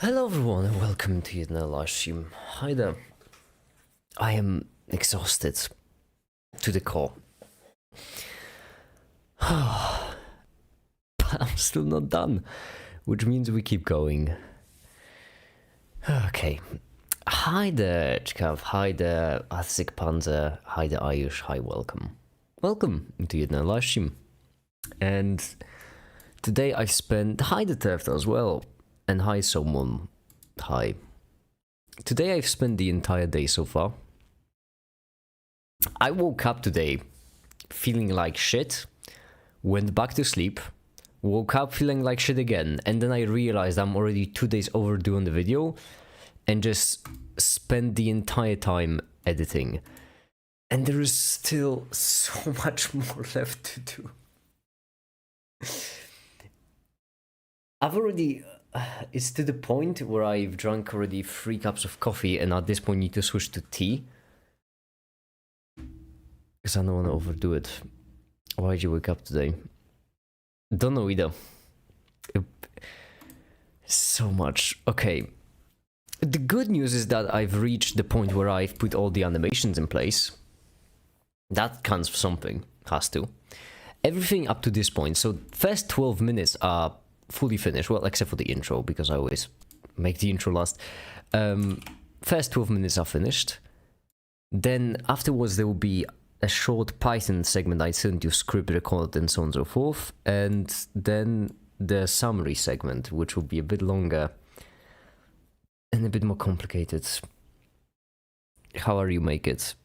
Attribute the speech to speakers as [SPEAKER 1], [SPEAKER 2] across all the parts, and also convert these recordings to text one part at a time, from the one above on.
[SPEAKER 1] Hello everyone and welcome to yet another live stream. Hi there. I am exhausted to the core. But I'm still not done, which means we keep going. Okay. Hi there, Checkup. Hi there, Athsik Panzer. Hi there, Ayush. Hi, welcome. Welcome to yet another live stream. And today I spent... Hi the Theft as well. And hi someone. Hi. Today I've spent the entire day so far. I woke up today feeling like shit, went back to sleep, woke up feeling like shit again, and then I realized I'm already 2 days overdue on the video and just spent the entire time editing. And there is still so much more left to do. I've already... it's to the point where I've drunk already 3 cups of coffee and at this point need to switch to tea. Because I don't want to overdo it. Why did you wake up today? Don't know either. So much. Okay. The good news is that I've reached the point where I've put all the animations in place. That counts for something. Has to. Everything up to this point. So first 12 minutes are fully finished, well, except for the intro, because I always make the intro last. First 12 minutes are finished. Then afterwards there will be a short Python segment I sent you, script recorded and so on and so forth, and then the summary segment, which will be a bit longer and a bit more complicated. How are you, make it?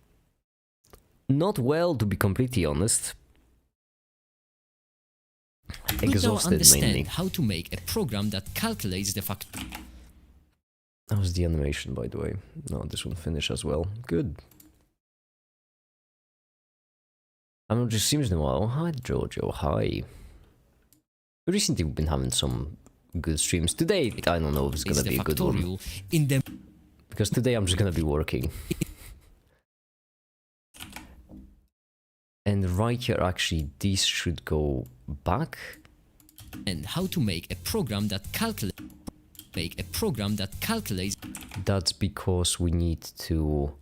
[SPEAKER 1] Not well, to be completely honest. Exhausted,
[SPEAKER 2] we now understand
[SPEAKER 1] mainly.
[SPEAKER 2] how to make a program that calculates the fact.
[SPEAKER 1] That was the animation, by the way. No, this one finished as well. Good. I'm not just seems in a while. Hi, Jojo. Hi. Recently, we've been having some good streams. Today, I don't know if it's gonna be a good one.
[SPEAKER 2] In the
[SPEAKER 1] Because today I'm just gonna be working. And right here, actually, these should go back.
[SPEAKER 2] and how to make a program that calculates.
[SPEAKER 1] That's because we need to...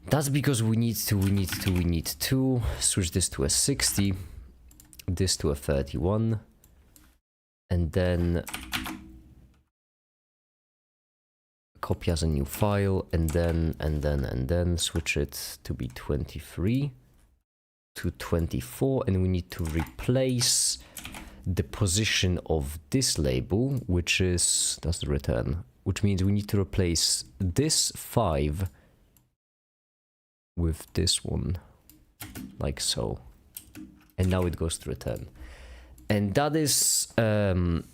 [SPEAKER 1] That's because we need to switch this to a 60, this to a 31, and then copy as a new file, and then switch it to be 23 to 24, and we need to replace the position of this label, which is, that's the return, which means we need to replace this 5 with this one, like so. And now it goes to return. And that is the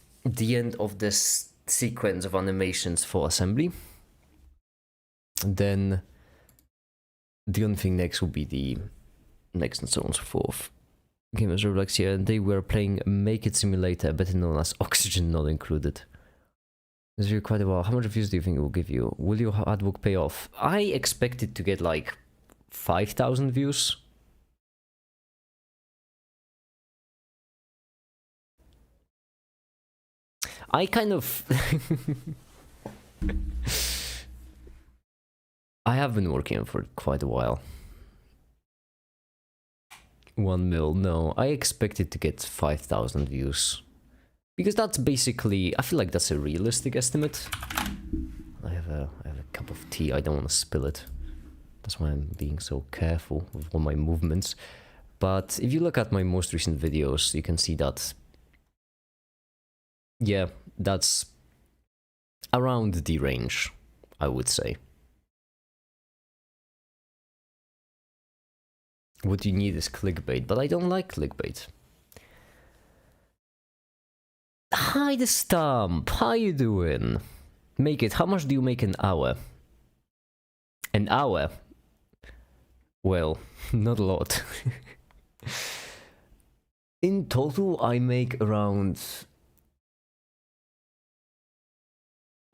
[SPEAKER 1] end of this sequence of animations for assembly. And then the only thing next will be the next and so on and so forth. Gamers Roblox here, and they were playing Make It Simulator, better known as Oxygen Not Included. This is quite a while. How much views do you think it will give you? Will your hard work pay off? I expect it to get like 5,000 views. I kind of... I have been working on it for quite a while. 1 mil, no. I expect it to get 5,000 views. Because that's basically... I feel like that's a realistic estimate. I have a cup of tea. I don't want to spill it. That's why I'm being so careful with all my movements. But if you look at my most recent videos, you can see that... Yeah, that's around the range, I would say. What you need is clickbait, but I don't like clickbait. Hi, the Stump. How you doing? Make it. How much do you make an hour? An hour? Well, not a lot. In total, I make around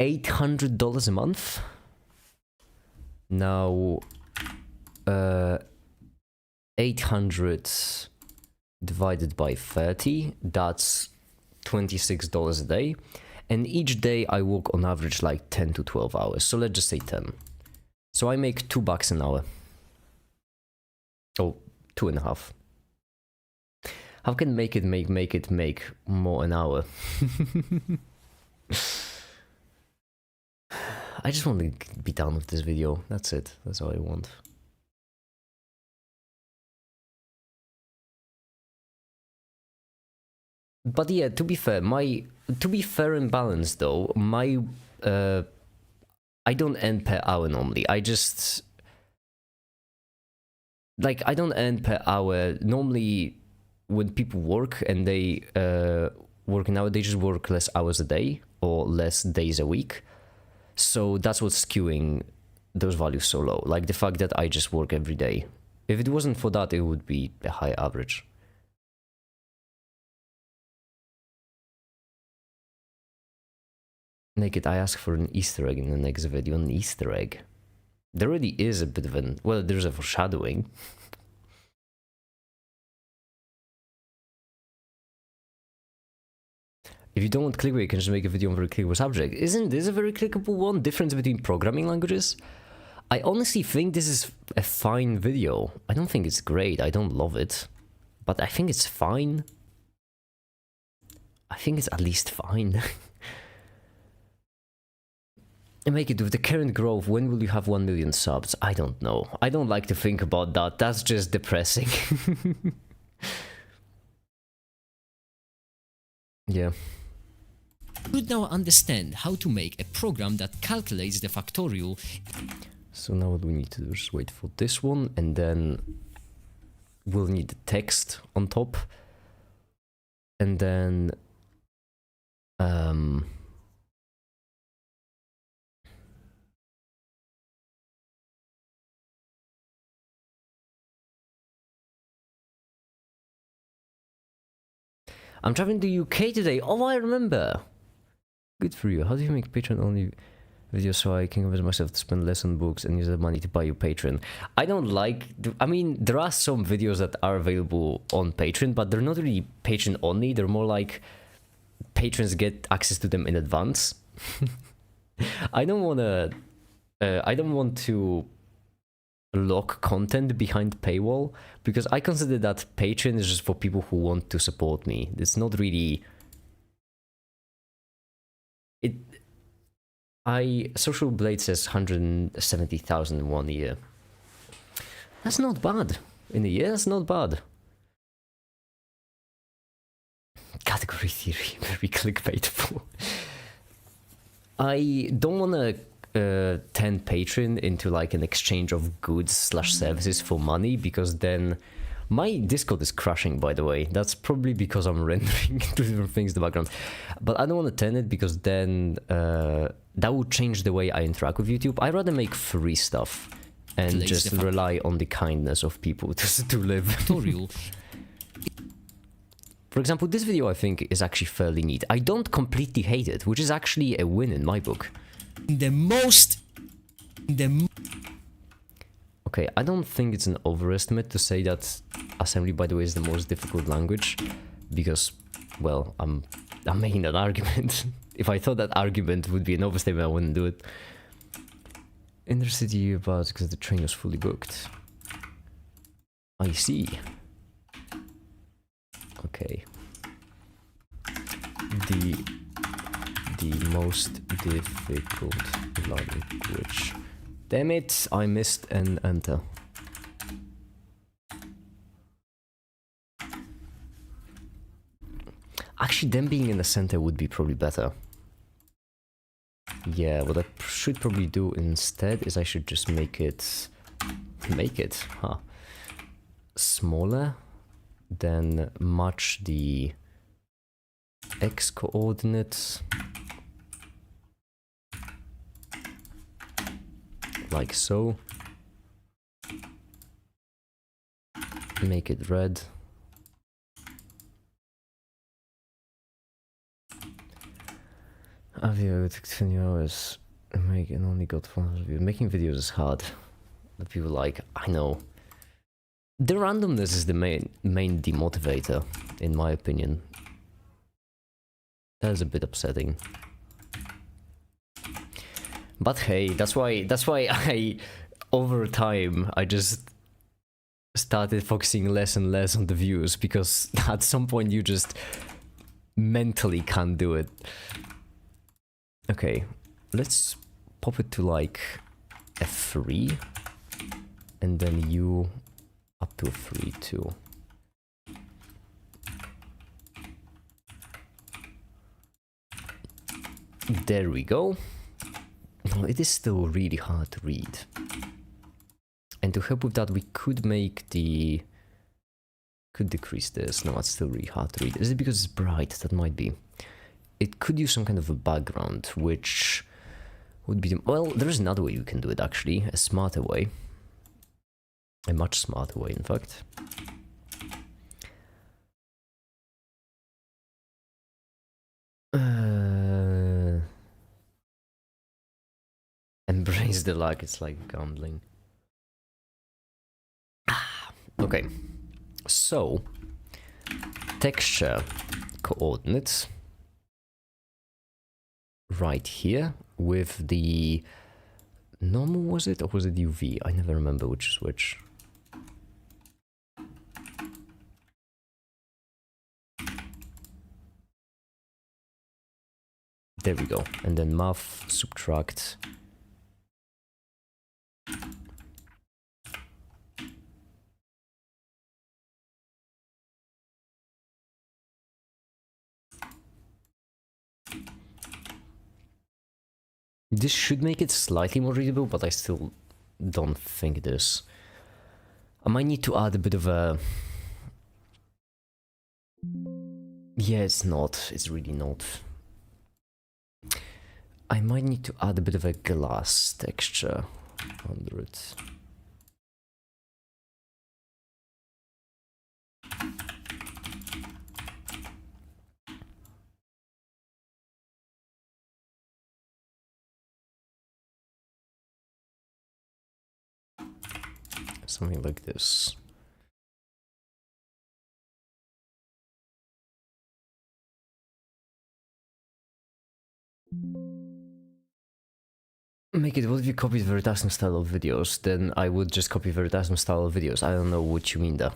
[SPEAKER 1] $800 a month. Now, 800 divided by 30, that's $26 a day. and each day I work on average like 10 to 12 hours. So let's just say 10. So I make $2 an hour. Oh, 2.5. How can make it make more an hour? I just want to be done with this video. That's it. That's all I want. But yeah, to be fair and balanced though, my I don't earn per hour normally. I just like I don't earn per hour normally. When people work and they work an hour, they just work less hours a day or less days a week. So that's what's skewing those values so low. Like the fact that I just work every day. If it wasn't for that, it would be a high average. Naked, I ask for an Easter egg in the next video. An Easter egg. There already is a bit of an... Well, there's a foreshadowing. If you don't want clickbait, you can just make a video on a very clickable subject. Isn't this a very clickable one? Difference between programming languages? I honestly think this is a fine video. I don't think it's great. I don't love it. But I think it's fine. I think it's at least fine. And make it with the current growth, when will you have 1 million subs? I don't know. I don't like to think about that. That's just depressing. Yeah.
[SPEAKER 2] You should now understand how to make a program that calculates the factorial.
[SPEAKER 1] So now what we need to do is wait for this one, and then we'll need the text on top. And then I'm traveling to UK today. Oh, I remember. Good for you. How do you make Patreon only videos so I can convince myself to spend less on books and use that money to buy you Patreon? I don't like... I mean, there are some videos that are available on Patreon, but they're not really Patreon only. They're more like patrons get access to them in advance. I don't want to lock content behind paywall, because I consider that Patreon is just for people who want to support me. It's not really... Social Blade says 170,000 in 1 year. That's not bad. In a year, that's not bad. Category theory, very clickbaitable. I don't want to turn Patreon into like an exchange of goods / services for money, because then my Discord is crashing, by the way. That's probably because I'm rendering two different things in the background. But I don't want to turn it, because then that would change the way I interact with YouTube. I'd rather make free stuff and just rely on the kindness of people to live. For example, this video I think is actually fairly neat. I don't completely hate it, which is actually a win in my book. Okay, I don't think it's an overestimate to say that assembly, by the way, is the most difficult language, because, well, I'm making that argument. If I thought that argument would be an overstatement, I wouldn't do it. Intercity about because the train was fully booked. I see. Okay. The most difficult language. Damn it, I missed an enter. Actually, them being in the center would be probably better. Yeah, what I should probably do instead is I should just make it, smaller, then match the x coordinates like so. Make it red. Avio took 20 hours and only got 400 views. Making videos is hard. But people like, I know. The randomness is the main demotivator, in my opinion. That is a bit upsetting. But hey, that's why I, over time, I just started focusing less and less on the views, because at some point you just mentally can't do it. Okay, let's pop it to like a 3, and then you up to a 3 too. There we go. No, it is still really hard to read. And to help with that, we could make the... Could decrease this. No, it's still really hard to read. Is it because it's bright? That might be. It could use some kind of a background, which would be... Well, there's another way you can do it, actually. A smarter way. A much smarter way, in fact. Embrace the luck, it's like gambling. Okay, so texture coordinates right here with the normal, was it, or was it UV? I never remember which is which. There we go, and then math subtract. This should make it slightly more readable, but I still don't think it is. I might need to add a bit of a... Yeah, it's not. It's really not. I might need to add a bit of a glass texture under it. Something like this. Make it, what if you copied Veritasm style of videos? Then I would just copy Veritasm style of videos. I don't know what you mean there.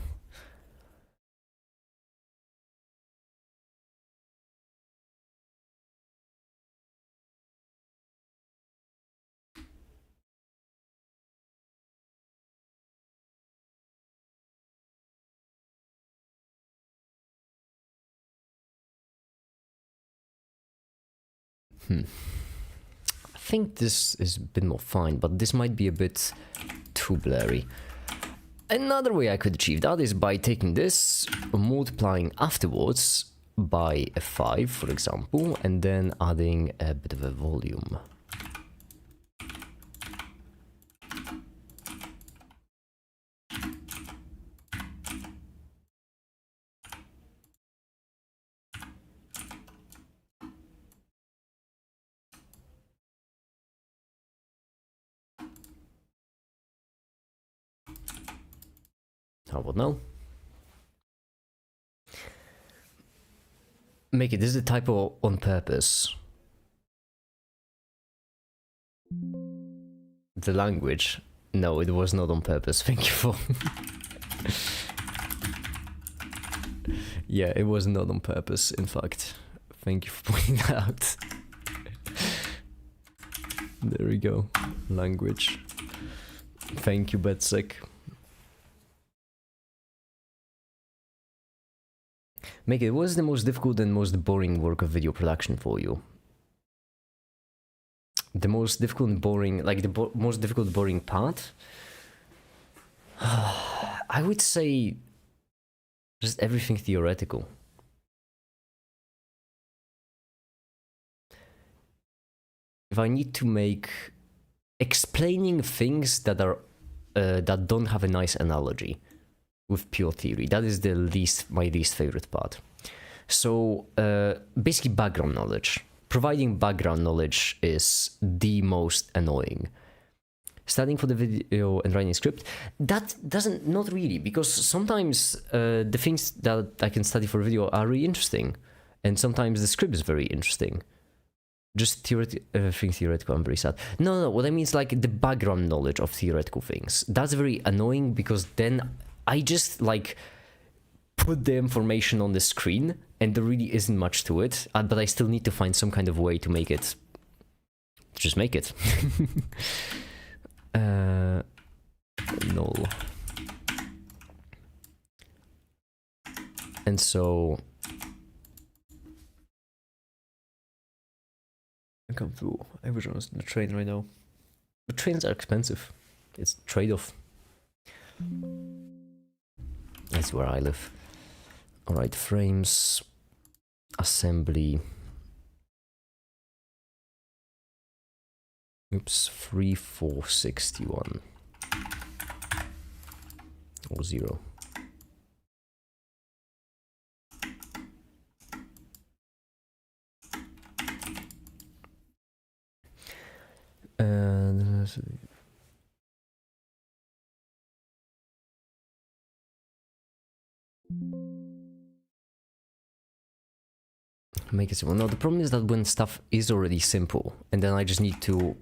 [SPEAKER 1] I think this is a bit more fine, but this might be a bit too blurry. Another way I could achieve that is by taking this, multiplying afterwards by a 5, for example, and then adding a bit of a volume. How about now? Make it, this is a typo on purpose. The language. No, it was not on purpose. Thank you for... Yeah, it was not on purpose, in fact. Thank you for pointing that out. There we go. Language. Thank you, Betsec. Make it, what is the most difficult and most boring work of video production for you? The most difficult and boring, like the most difficult boring part? I would say just everything theoretical. If I need to make explaining things that are that don't have a nice analogy with pure theory, that is my least favorite part. So basically background knowledge. Providing background knowledge is the most annoying. Studying for the video and writing a script, that doesn't, not really, because sometimes the things that I can study for a video are really interesting, and sometimes the script is very interesting. Just everything theoretical, I'm very sad. No, what I mean is like the background knowledge of theoretical things. That's very annoying because then I just like put the information on the screen and there really isn't much to it, but I still need to find some kind of way to make it. Just make it. Null. And so I come through. I wish I was on the train right now. But trains are expensive. It's trade-off. That's where I live. Alright, frames. Assembly. Oops, 3461. Or 0. And make it simple. No, the problem is that when stuff is already simple, and then I just need to,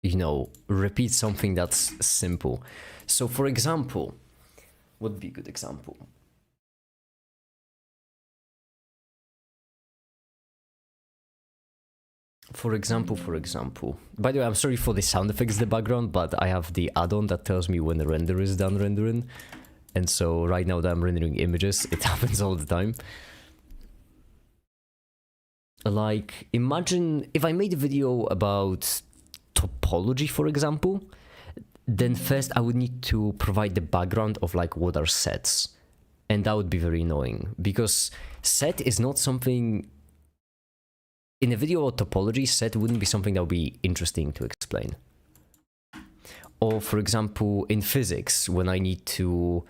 [SPEAKER 1] you know, repeat something that's simple. So, for example, what would be a good example? For example. By the way, I'm sorry for the sound effects in the background, but I have the add-on that tells me when the render is done rendering. And so right now that I'm rendering images, it happens all the time. Like, imagine if I made a video about topology, for example, then first I would need to provide the background of like what are sets. And that would be very annoying because set is not something. In a video about topology, set wouldn't be something that would be interesting to explain. Or, for example, in physics, when I need to,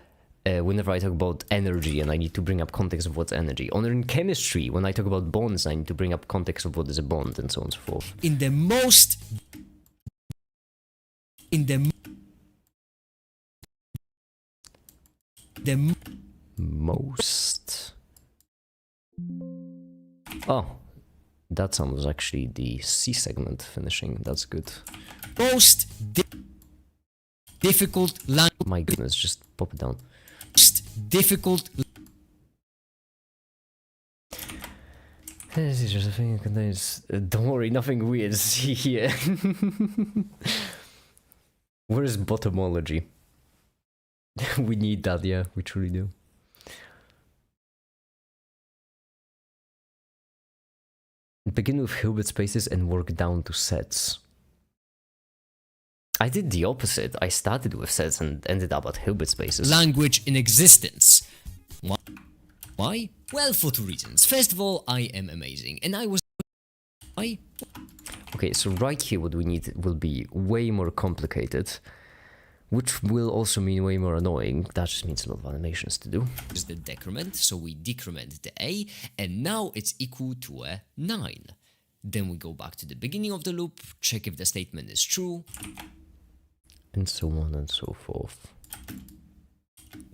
[SPEAKER 1] whenever I talk about energy and I need to bring up context of what's energy. Or in chemistry, when I talk about bonds, I need to bring up context of what is a bond and so on and so forth.
[SPEAKER 2] In the
[SPEAKER 1] most. Oh. That sound was actually the C segment finishing. That's good.
[SPEAKER 2] most difficult language.
[SPEAKER 1] My goodness, just pop it down.
[SPEAKER 2] Most difficult.
[SPEAKER 1] This is just a thing that contains. Don't worry, nothing weird to see here. Where is bottomology? We need that, yeah, we truly do. Begin with Hilbert spaces and work down to sets. I did the opposite. I started with sets and ended up at Hilbert spaces.
[SPEAKER 2] Language in existence. Why? Well, for two reasons. First of all, I am amazing, and I was. Why?
[SPEAKER 1] Okay, so right here what we need will be way more complicated, which will also mean way more annoying. That just means a lot of animations to do.
[SPEAKER 2] Is the decrement, so we decrement the a, and now it's equal to a 9. Then we go back to the beginning of the loop, check if the statement is true,
[SPEAKER 1] and so on and so forth.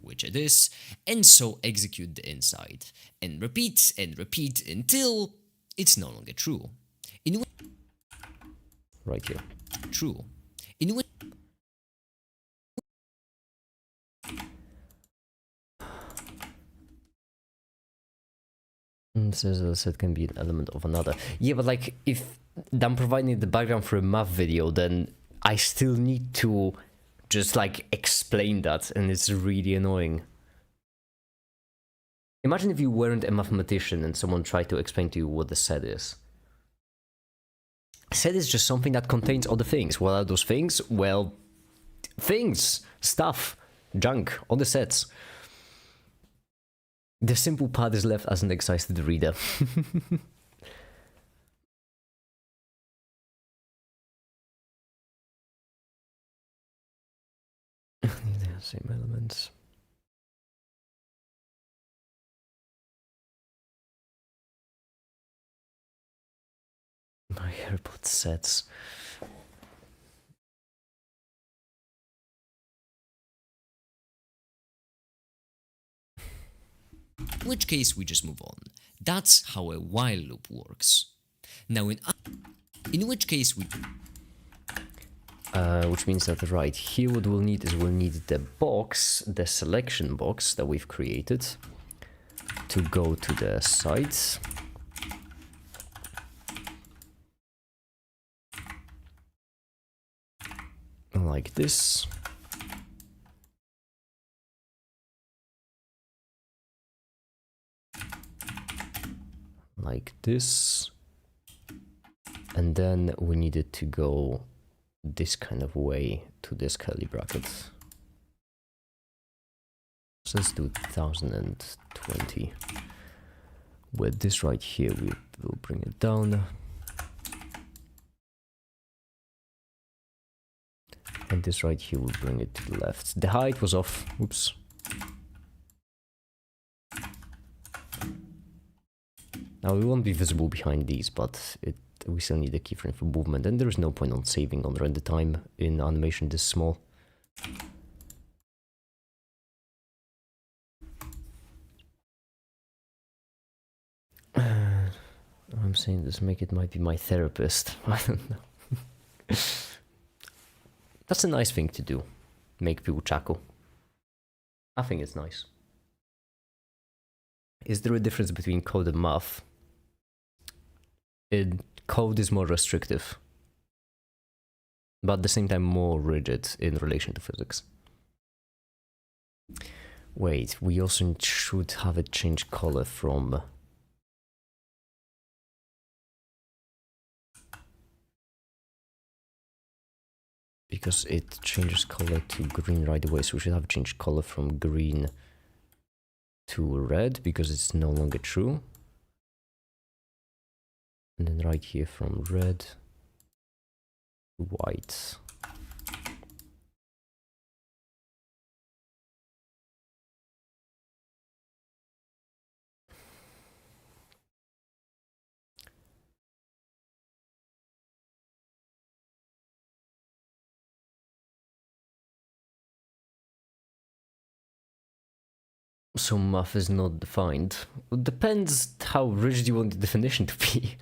[SPEAKER 2] Which it is, and so execute the inside, and repeat until it's no longer true. In
[SPEAKER 1] Right here.
[SPEAKER 2] True. In which
[SPEAKER 1] Says a set can be an element of another. Yeah, but like if I'm providing the background for a math video, then I still need to just like explain that, and it's really annoying. Imagine if you weren't a mathematician and someone tried to explain to you what the set is. Set is just something that contains other things. What are those things? Well, things, stuff, junk, all the sets. The simple part is left as an exercise to the reader. Same elements. My AirPod sets.
[SPEAKER 2] which case we just move on. That's how a while loop works. Now in which case we...
[SPEAKER 1] Which means that right here what we'll need is we'll need the box, the selection box that we've created to go to the sides. Like this. Like this. And then we needed to go this kind of way to this curly bracket. So let's do 1020. With this right here, we will bring it down. And this right here will bring it to the left. The height was off. Oops. Now we won't be visible behind these, but we still need a keyframe for movement, and there is no point on saving on render time in animation this small. I'm saying this might be my therapist. I don't know. That's a nice thing to do. Make people chuckle. I think it's nice. Is there a difference between code and math? Code is more restrictive, but at the same time more rigid in relation to physics. Wait, we also should have it change color from... Because it changes color to green right away, so we should have changed color from green to red, because it's no longer true. And then right here from red to white. So math is not defined. It depends how rigid you want the definition to be.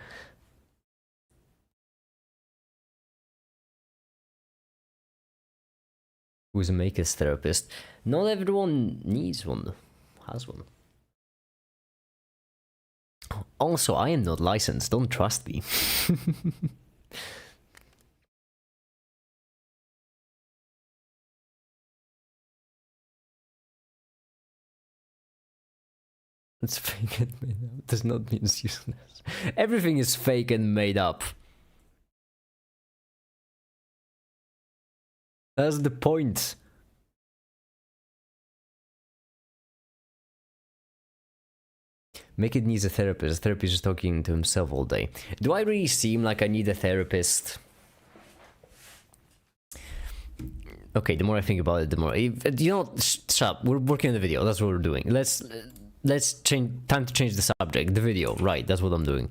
[SPEAKER 1] Who's a maker's therapist? Not everyone needs one, has one. Also, I am not licensed, don't trust me. It's fake and made up. Does not mean it's useless. Everything is fake and made up. That's the point. Make it needs a therapist. A therapist is talking to himself all day. Do I really seem like I need a therapist? Okay, the more I think about it, the more... You know, shut up. We're working on the video. That's what we're doing. Let's change... Time to change the subject. The video. Right, that's what I'm doing.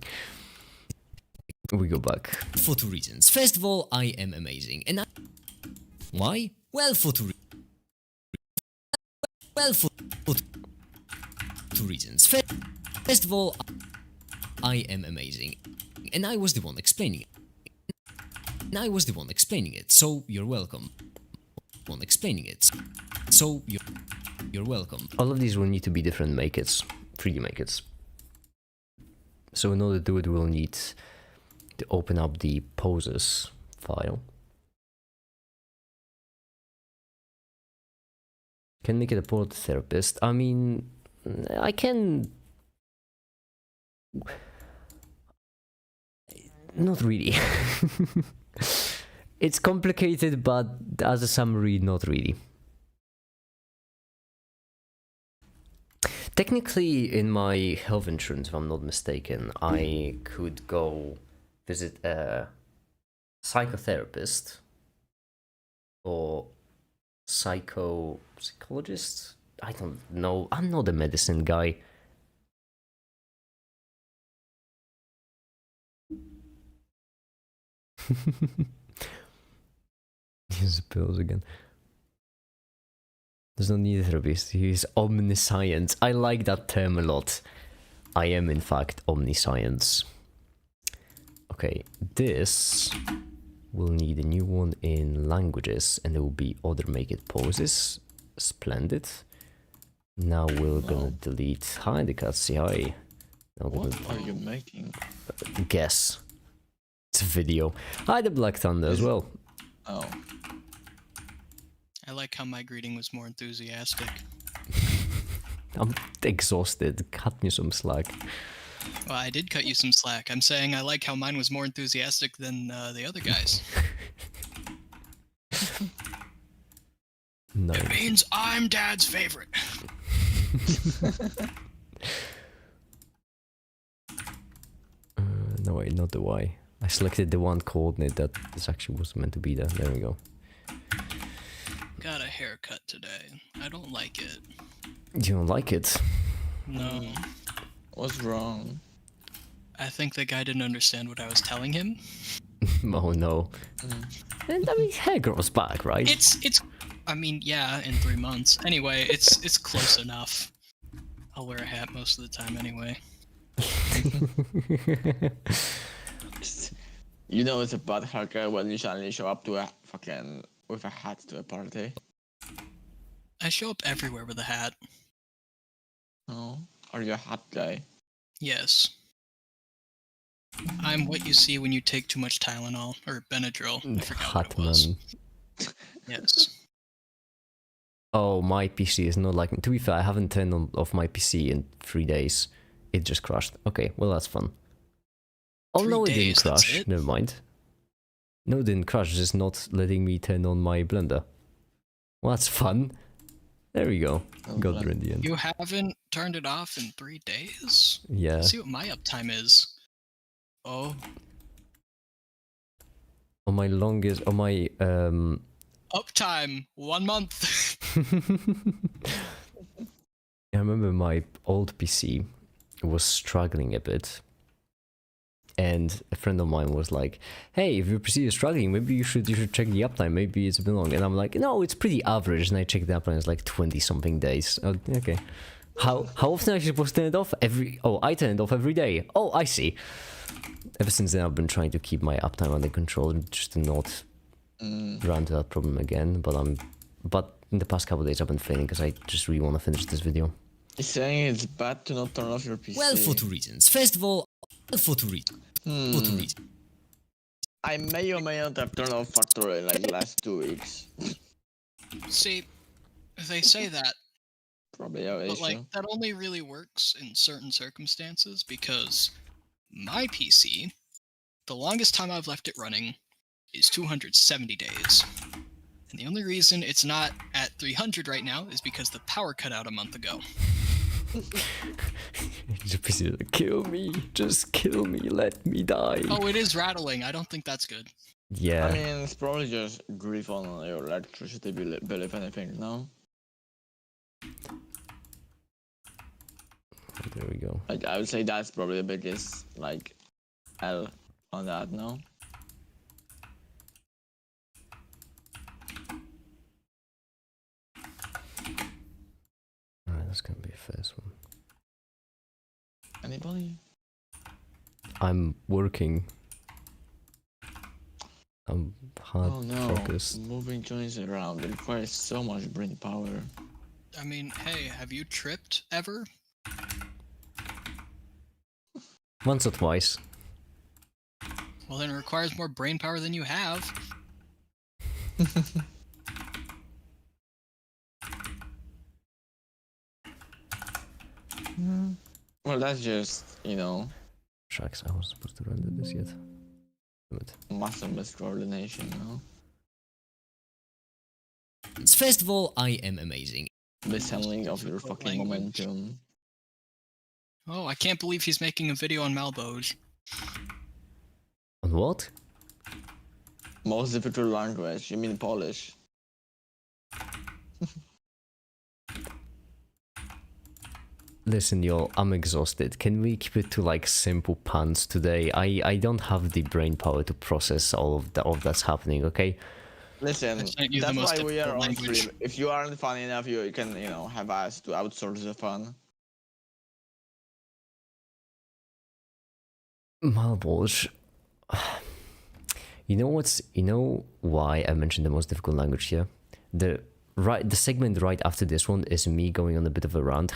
[SPEAKER 1] We go back.
[SPEAKER 2] For two reasons. First of all, I am amazing. And why? Well, for two reasons. First of all, I am amazing. And I was the one explaining it. So you're welcome. So you're welcome.
[SPEAKER 1] All of these will need to be different makers. 3D makers. So in order to do it, we'll need to open up the poses file. Can make it a portrait therapist. I mean, I can... Not really. It's complicated, but as a summary, not really. Technically, in my health insurance, if I'm not mistaken, I could go visit a psychotherapist or psychologist. I don't know. I'm not a medicine guy. Use pills again. Does not need a therapist. He is omniscience. I like that term a lot. I am in fact omniscience. Okay, this will need a new one in languages, and there will be other make it poses. Splendid. Now we're gonna delete. Hi, the cat. Say hi. Now we're
[SPEAKER 3] What are you making?
[SPEAKER 1] gonna guess. It's a video. Hi, the Black Thunder as well.
[SPEAKER 3] Oh.
[SPEAKER 4] I like how my greeting was more enthusiastic.
[SPEAKER 1] I'm exhausted. Cut me some slack.
[SPEAKER 4] Well, I did cut you some slack. I'm saying I like how mine was more enthusiastic than the other guys.
[SPEAKER 1] No.
[SPEAKER 4] It means I'm Dad's favorite.
[SPEAKER 1] No, wait, not the Y. I selected the one coordinate that this actually was meant to be there. There we go.
[SPEAKER 4] Got a haircut today. I don't like it.
[SPEAKER 1] You don't like it?
[SPEAKER 4] No.
[SPEAKER 3] What's wrong?
[SPEAKER 4] I think the guy didn't understand what I was telling him.
[SPEAKER 1] Oh no. And I mean, hair grows back, right?
[SPEAKER 4] It's I mean, yeah, in 3 months. Anyway, it's close enough. I'll wear a hat most of the time anyway.
[SPEAKER 3] You know it's a bad haircut when you suddenly show up to a fucking with a hat to a party.
[SPEAKER 4] I show up everywhere with a hat.
[SPEAKER 3] Oh, are you a hat guy?
[SPEAKER 4] Yes. I'm what you see when you take too much Tylenol or Benadryl. I forgot what it was.
[SPEAKER 1] Hatman.
[SPEAKER 4] Yes.
[SPEAKER 1] Oh, my PC is not like. To be fair, I haven't turned off my PC in 3 days. It just crashed. Okay, well that's fun. Oh
[SPEAKER 4] 3
[SPEAKER 1] no, it didn't
[SPEAKER 4] days, that's
[SPEAKER 1] crash.
[SPEAKER 4] it?
[SPEAKER 1] Never mind. No, it didn't crash. It's just not letting me turn on my blender. Well, that's fun. There we go.
[SPEAKER 3] Oh,
[SPEAKER 1] Got
[SPEAKER 3] blend.
[SPEAKER 1] there in the end.
[SPEAKER 4] You haven't turned it off in 3 days?
[SPEAKER 1] Yeah.
[SPEAKER 4] Let's see what my uptime is. Oh,
[SPEAKER 1] On my longest. On my
[SPEAKER 4] uptime 1 month.
[SPEAKER 1] I remember my old PC was struggling a bit, and a friend of mine was like, "Hey, if your PC is struggling, maybe you should check the uptime. Maybe it's been long." And I'm like, "No, it's pretty average." And I checked the uptime; it's like 20 something days. Oh, okay. How often am I supposed to turn it off? I turn it off every day. Oh, I see. Ever since then, I've been trying to keep my uptime under control, just to not run into that problem again. But in the past couple of days, I've been failing because I just really want to finish this video.
[SPEAKER 3] He's saying it's bad to not turn off your PC.
[SPEAKER 2] Well, for two reasons. First of all, for two reasons. For two reasons.
[SPEAKER 3] I may or may not have turned off Factory in like the last 2 weeks.
[SPEAKER 4] See, they say that,
[SPEAKER 3] Probably your
[SPEAKER 4] but
[SPEAKER 3] issue.
[SPEAKER 4] like that only really works in certain circumstances because my PC, the longest time I've left it running is 270 days. And the only reason it's not at 300 right now is because the power cut out a month ago.
[SPEAKER 1] Just kill me, just kill me, let me die.
[SPEAKER 4] Oh, it is rattling. I don't think that's good.
[SPEAKER 1] Yeah.
[SPEAKER 3] I mean, it's probably just grief on your electricity bill, if anything, no?
[SPEAKER 1] There we go.
[SPEAKER 3] Like, I would say that's probably the biggest, like, L on that, no?
[SPEAKER 1] Alright, that's gonna be a first one.
[SPEAKER 3] Anybody?
[SPEAKER 1] I'm working. I'm hard
[SPEAKER 3] Oh no,
[SPEAKER 1] focused.
[SPEAKER 3] moving joints around, it requires so much brain power.
[SPEAKER 4] I mean, hey, have you tripped ever?
[SPEAKER 1] Once or twice.
[SPEAKER 4] Well, then it requires more brain power than you have.
[SPEAKER 3] Well, that's just, you know,
[SPEAKER 1] Shucks, I wasn't supposed to render this yet. Damn it.
[SPEAKER 3] muscle miscoordination, no?
[SPEAKER 2] First of all, I am amazing.
[SPEAKER 3] Mishandling of your fucking
[SPEAKER 4] Language.
[SPEAKER 3] momentum.
[SPEAKER 4] Oh, I can't believe he's making a video on Malboj.
[SPEAKER 1] On what?
[SPEAKER 3] Most difficult language, you mean Polish?
[SPEAKER 1] Listen, y'all, I'm exhausted. Can we keep it to like simple puns today? I don't have the brain power to process all of that's happening, okay?
[SPEAKER 3] Listen,
[SPEAKER 4] I sent you the
[SPEAKER 3] that's
[SPEAKER 4] most
[SPEAKER 3] why we are
[SPEAKER 4] difficult
[SPEAKER 3] on
[SPEAKER 4] language.
[SPEAKER 3] stream. If you aren't funny enough, you can, you know, have us to outsource the fun.
[SPEAKER 1] Malbolge. You know why I mentioned the most difficult language here? The segment right after this one is me going on a bit of a rant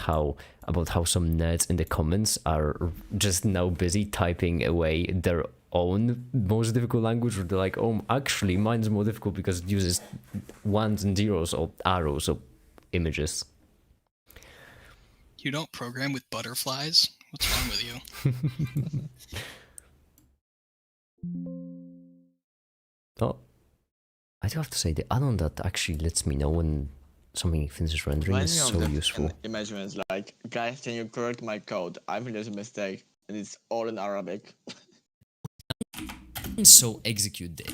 [SPEAKER 1] about how some nerds in the comments are just now busy typing away their own most difficult language, or they're like, oh, actually mine's more difficult because it uses ones and zeros or arrows or images.
[SPEAKER 4] You don't program with butterflies? What's wrong with you?
[SPEAKER 1] Oh, I do have to say, the add-on that actually lets me know when something finishes rendering is so useful.
[SPEAKER 3] Imagine it's like, guys, can you correct my code? I think there's a mistake, and it's all in Arabic.
[SPEAKER 2] And so execute it.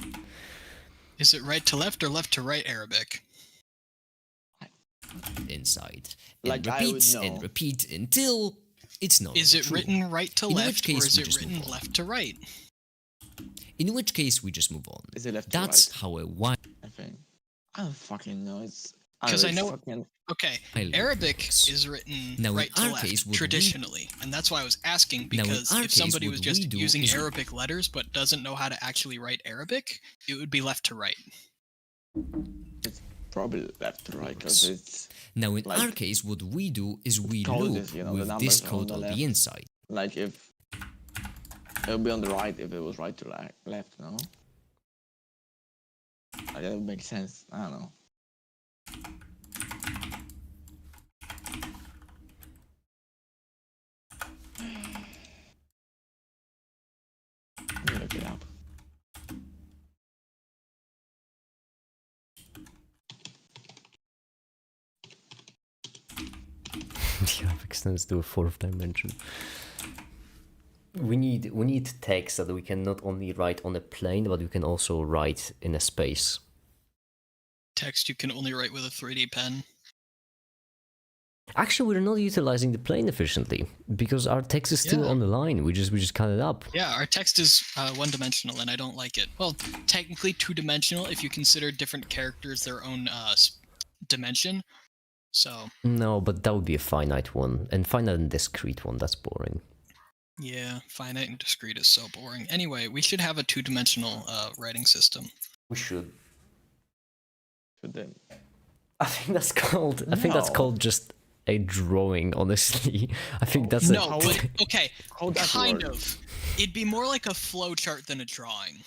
[SPEAKER 4] Is it right to left or left to right Arabic?
[SPEAKER 2] Inside.
[SPEAKER 3] Like,
[SPEAKER 2] And
[SPEAKER 3] I would
[SPEAKER 2] repeat
[SPEAKER 3] know.
[SPEAKER 2] and repeat until it's no
[SPEAKER 4] Is
[SPEAKER 2] longer
[SPEAKER 4] it
[SPEAKER 2] true.
[SPEAKER 4] written right to
[SPEAKER 2] In which
[SPEAKER 4] left, or
[SPEAKER 2] case
[SPEAKER 4] is
[SPEAKER 2] we
[SPEAKER 4] it
[SPEAKER 2] just move
[SPEAKER 4] written
[SPEAKER 2] on.
[SPEAKER 4] left to right?
[SPEAKER 2] In which case we just move on.
[SPEAKER 3] Is it left to
[SPEAKER 2] That's
[SPEAKER 3] right?
[SPEAKER 2] how a wide
[SPEAKER 3] I think. I don't fucking know. It's
[SPEAKER 4] 'Cause I
[SPEAKER 3] it's
[SPEAKER 4] know-
[SPEAKER 3] fucking-
[SPEAKER 4] Okay,
[SPEAKER 2] Highly
[SPEAKER 4] Arabic
[SPEAKER 2] works.
[SPEAKER 4] is written
[SPEAKER 2] Now, in
[SPEAKER 4] right to
[SPEAKER 2] our
[SPEAKER 4] left
[SPEAKER 2] case, would we-
[SPEAKER 4] traditionally, and that's why I was asking,
[SPEAKER 2] Now, in
[SPEAKER 4] because
[SPEAKER 2] our
[SPEAKER 4] if
[SPEAKER 2] case,
[SPEAKER 4] somebody
[SPEAKER 2] what
[SPEAKER 4] was
[SPEAKER 2] we
[SPEAKER 4] just
[SPEAKER 2] do
[SPEAKER 4] using
[SPEAKER 2] is-
[SPEAKER 4] Arabic letters but doesn't know how to actually write Arabic, it would be left to right.
[SPEAKER 3] probably left to right because it's
[SPEAKER 2] Now in
[SPEAKER 3] Like,
[SPEAKER 2] our case, what we do is we
[SPEAKER 3] code
[SPEAKER 2] loop
[SPEAKER 3] is, you know, the
[SPEAKER 2] with
[SPEAKER 3] numbers
[SPEAKER 2] this
[SPEAKER 3] are on
[SPEAKER 2] code
[SPEAKER 3] the
[SPEAKER 2] on
[SPEAKER 3] left.
[SPEAKER 2] the inside.
[SPEAKER 3] like if it would be on the right if it was right to left, no? Like, that would make sense. I don't know. Let me look it up.
[SPEAKER 1] The app extends to a fourth dimension. We need text that we can not only write on a plane, but we can also write in a space.
[SPEAKER 4] Text you can only write with a 3D pen.
[SPEAKER 1] Actually, we're not utilizing the plane efficiently because our text is still
[SPEAKER 4] Yeah.
[SPEAKER 1] on the line. We just cut it up.
[SPEAKER 4] Yeah, our text is one-dimensional, and I don't like it. Well, technically two-dimensional if you consider different characters their own dimension. So,
[SPEAKER 1] No, but that would be a finite one, and finite and discrete one. That's boring.
[SPEAKER 4] yeah, finite and discrete is so boring. Anyway, we should have a two-dimensional writing system.
[SPEAKER 1] We should.
[SPEAKER 3] Should they?
[SPEAKER 1] I think that's called. I think that's
[SPEAKER 3] No.
[SPEAKER 1] called just a drawing. Honestly, I think that's
[SPEAKER 4] No,
[SPEAKER 3] How
[SPEAKER 4] but,
[SPEAKER 3] would-
[SPEAKER 4] okay,
[SPEAKER 3] How that
[SPEAKER 4] kind
[SPEAKER 3] work?
[SPEAKER 4] of. It'd be more like a flowchart than a drawing.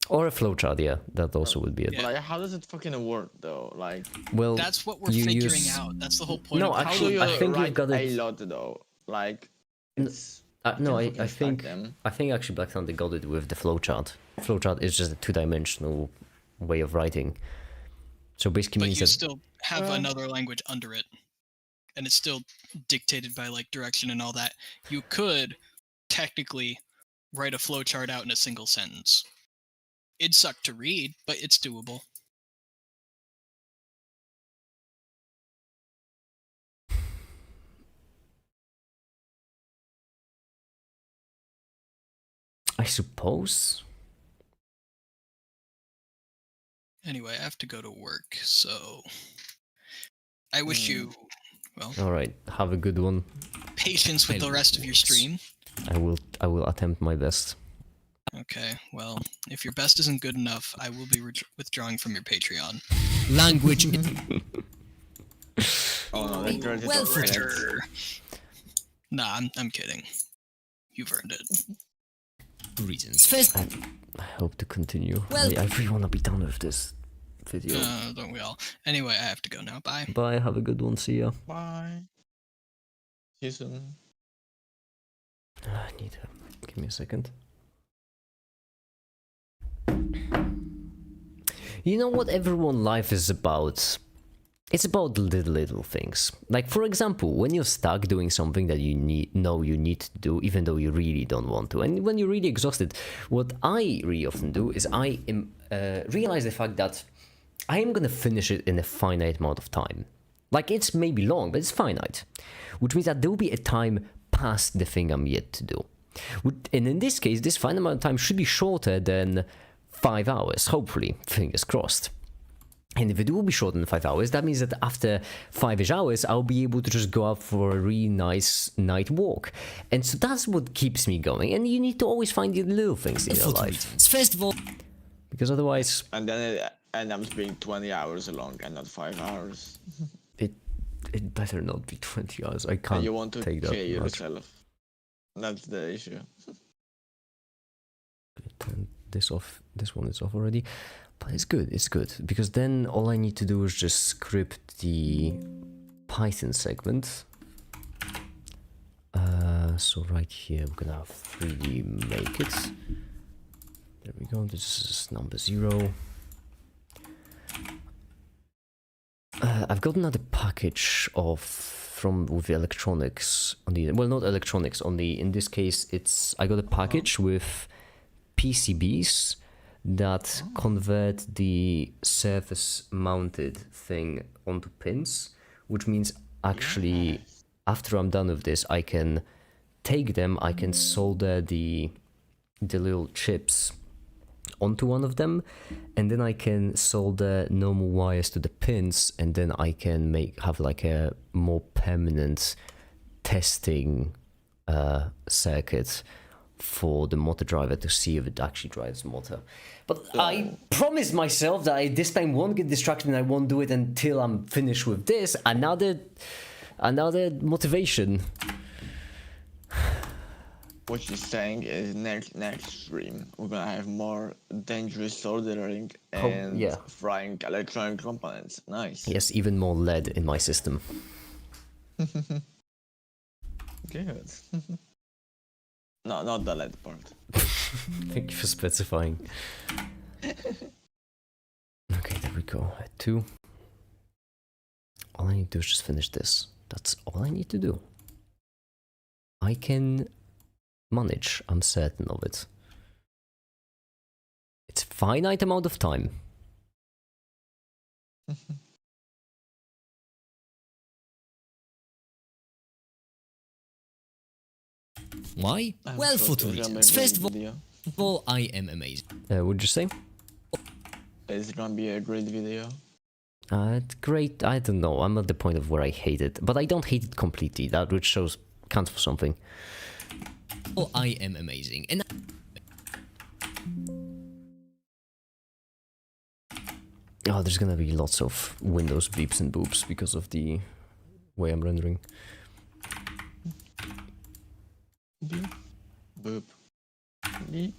[SPEAKER 1] or a flowchart. Yeah, that also would be it.
[SPEAKER 4] Yeah.
[SPEAKER 3] But like, how does it fucking work though? Like,
[SPEAKER 1] Well,
[SPEAKER 4] That's what we're
[SPEAKER 1] you
[SPEAKER 4] figuring
[SPEAKER 1] use-
[SPEAKER 4] out. That's the whole point
[SPEAKER 1] No,
[SPEAKER 4] of it.
[SPEAKER 3] how
[SPEAKER 1] actually,
[SPEAKER 3] do you
[SPEAKER 1] I think you've
[SPEAKER 3] write
[SPEAKER 1] got
[SPEAKER 3] a
[SPEAKER 1] it-
[SPEAKER 3] lot though? Like,
[SPEAKER 1] N-
[SPEAKER 3] it's
[SPEAKER 1] no,
[SPEAKER 3] you can
[SPEAKER 1] I
[SPEAKER 3] fucking stack
[SPEAKER 1] think
[SPEAKER 3] them.
[SPEAKER 1] I think actually Black Thunder got it with the flowchart. Flowchart is just a two-dimensional way of writing. So basically
[SPEAKER 4] But
[SPEAKER 1] means
[SPEAKER 4] you
[SPEAKER 1] that
[SPEAKER 4] still have another language under it. And it's still dictated by like direction and all that. You could technically write a flowchart out in a single sentence. It'd suck to read, but it's doable.
[SPEAKER 1] I suppose.
[SPEAKER 4] Anyway, I have to go to work, so I wish you, well,
[SPEAKER 1] All right, have a good one.
[SPEAKER 4] patience with the rest of your stream.
[SPEAKER 1] I will attempt my best.
[SPEAKER 4] Okay, well, if your best isn't good enough, I will be withdrawing from your Patreon.
[SPEAKER 2] Language
[SPEAKER 3] Oh no, that girl
[SPEAKER 2] Well,
[SPEAKER 3] just
[SPEAKER 2] for
[SPEAKER 3] correct.
[SPEAKER 4] Sure. Nah, I'm kidding. You've earned it.
[SPEAKER 2] reasons. First,
[SPEAKER 1] I hope to continue.
[SPEAKER 2] Well-
[SPEAKER 1] I really want to be done with this video.
[SPEAKER 4] Don't we all? Anyway, I have to go now. Bye.
[SPEAKER 1] Bye. Have a good one. See ya.
[SPEAKER 3] Bye. See you soon.
[SPEAKER 1] I need to give me a second. You know what everyone life is about? It's about the little things. Like for example, when you're stuck doing something that you need to do, even though you really don't want to, and when you're really exhausted, what I really often do is I realize the fact that I am gonna finish it in a finite amount of time. Like it's maybe long, but it's finite, which means that there will be a time past the thing I'm yet to do. And in this case, this finite amount of time should be shorter than 5 hours. Hopefully, fingers crossed. And if it will be shorter than 5 hours, that means that after 5-ish hours, I'll be able to just go out for a really nice night walk. And so that's what keeps me going. And you need to always find the little things in your
[SPEAKER 2] For 2
[SPEAKER 1] life.
[SPEAKER 2] reasons. First of all,
[SPEAKER 1] Because otherwise,
[SPEAKER 3] And then it ends up being 20 hours long and not 5 hours.
[SPEAKER 1] it better not be 20 hours. I
[SPEAKER 3] And
[SPEAKER 1] can't
[SPEAKER 3] you want to
[SPEAKER 1] take that
[SPEAKER 3] kill
[SPEAKER 1] much.
[SPEAKER 3] yourself. That's the issue.
[SPEAKER 1] Turn this off. This one is off already. But it's good. It's good. Because then all I need to do is just script the Python segment. So right here, we're gonna have 3D make it. There we go. This is number 0. I've got another package with electronics on the, well, not electronics on the, in this case I got a package with PCBs that convert the surface mounted thing onto pins, which means actually after I'm done with this, I can take them, I can solder the little chips onto one of them, and then I can solder normal wires to the pins, and then I can have like a more permanent testing circuit for the motor driver to see if it actually drives the motor. But I promise myself that I this time won't get distracted and I won't do it until I'm finished with this. Another motivation.
[SPEAKER 3] What you're saying is next stream we're gonna have more dangerous soldering and
[SPEAKER 1] yeah.
[SPEAKER 3] frying electronic components. Nice.
[SPEAKER 1] Yes, even more lead in my system.
[SPEAKER 3] Good. No, not the lead part.
[SPEAKER 1] Thank you for specifying. Okay, there we go. At 2. All I need to do is just finish this. That's all I need to do. I can manage, I'm certain of it. It's a finite amount of time.
[SPEAKER 2] why?
[SPEAKER 3] I'm
[SPEAKER 2] Well,
[SPEAKER 3] sure
[SPEAKER 2] for
[SPEAKER 3] it's
[SPEAKER 2] 2
[SPEAKER 3] gonna
[SPEAKER 2] reasons.
[SPEAKER 3] be a
[SPEAKER 2] First
[SPEAKER 3] great
[SPEAKER 2] of
[SPEAKER 3] video.
[SPEAKER 2] all, I am amazing.
[SPEAKER 1] Would you say?
[SPEAKER 3] It's gonna be a great video.
[SPEAKER 1] It's great. I don't know. I'm at the point of where I hate it, but I don't hate it completely. That which shows counts for something.
[SPEAKER 2] Oh, I am amazing. And
[SPEAKER 1] Oh, there's gonna be lots of Windows beeps and boops because of the way I'm rendering.
[SPEAKER 3] Beep. Boop. Beep.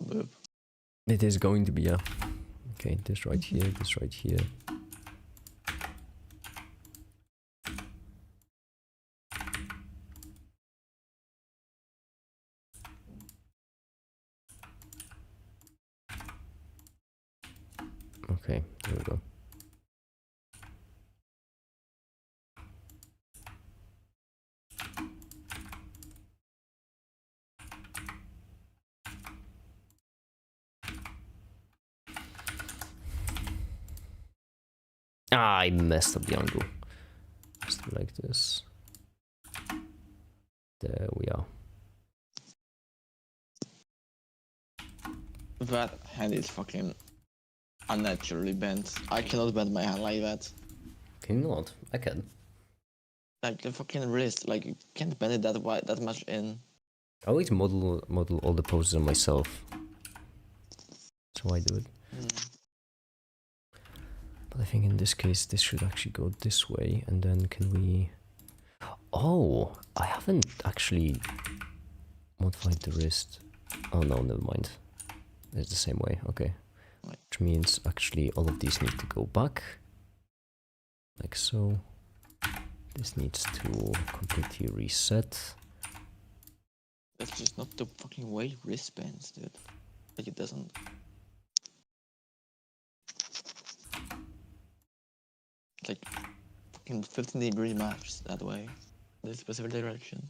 [SPEAKER 3] Boop.
[SPEAKER 1] It is going to be, yeah. Okay, this right here, this right here. Okay, there we go. Ah, I messed up the angle. Just like this. There we are.
[SPEAKER 3] That hand is fucking unnaturally bent. I cannot bend my hand like that.
[SPEAKER 1] Can you not? I can.
[SPEAKER 3] Like the fucking wrist, like you can't bend it that wide, that much in.
[SPEAKER 1] I always model all the poses on myself. That's how I do it. But I think in this case, this should actually go this way, and then can we... Oh, I haven't actually modified the wrist. Oh no, never mind. It's the same way, okay. Which means actually all of these need to go back. Like so. This needs to completely reset.
[SPEAKER 3] That's just not the fucking way wrist bends, dude. Like it doesn't. It's like fucking 15-degree maps that way. This specific direction.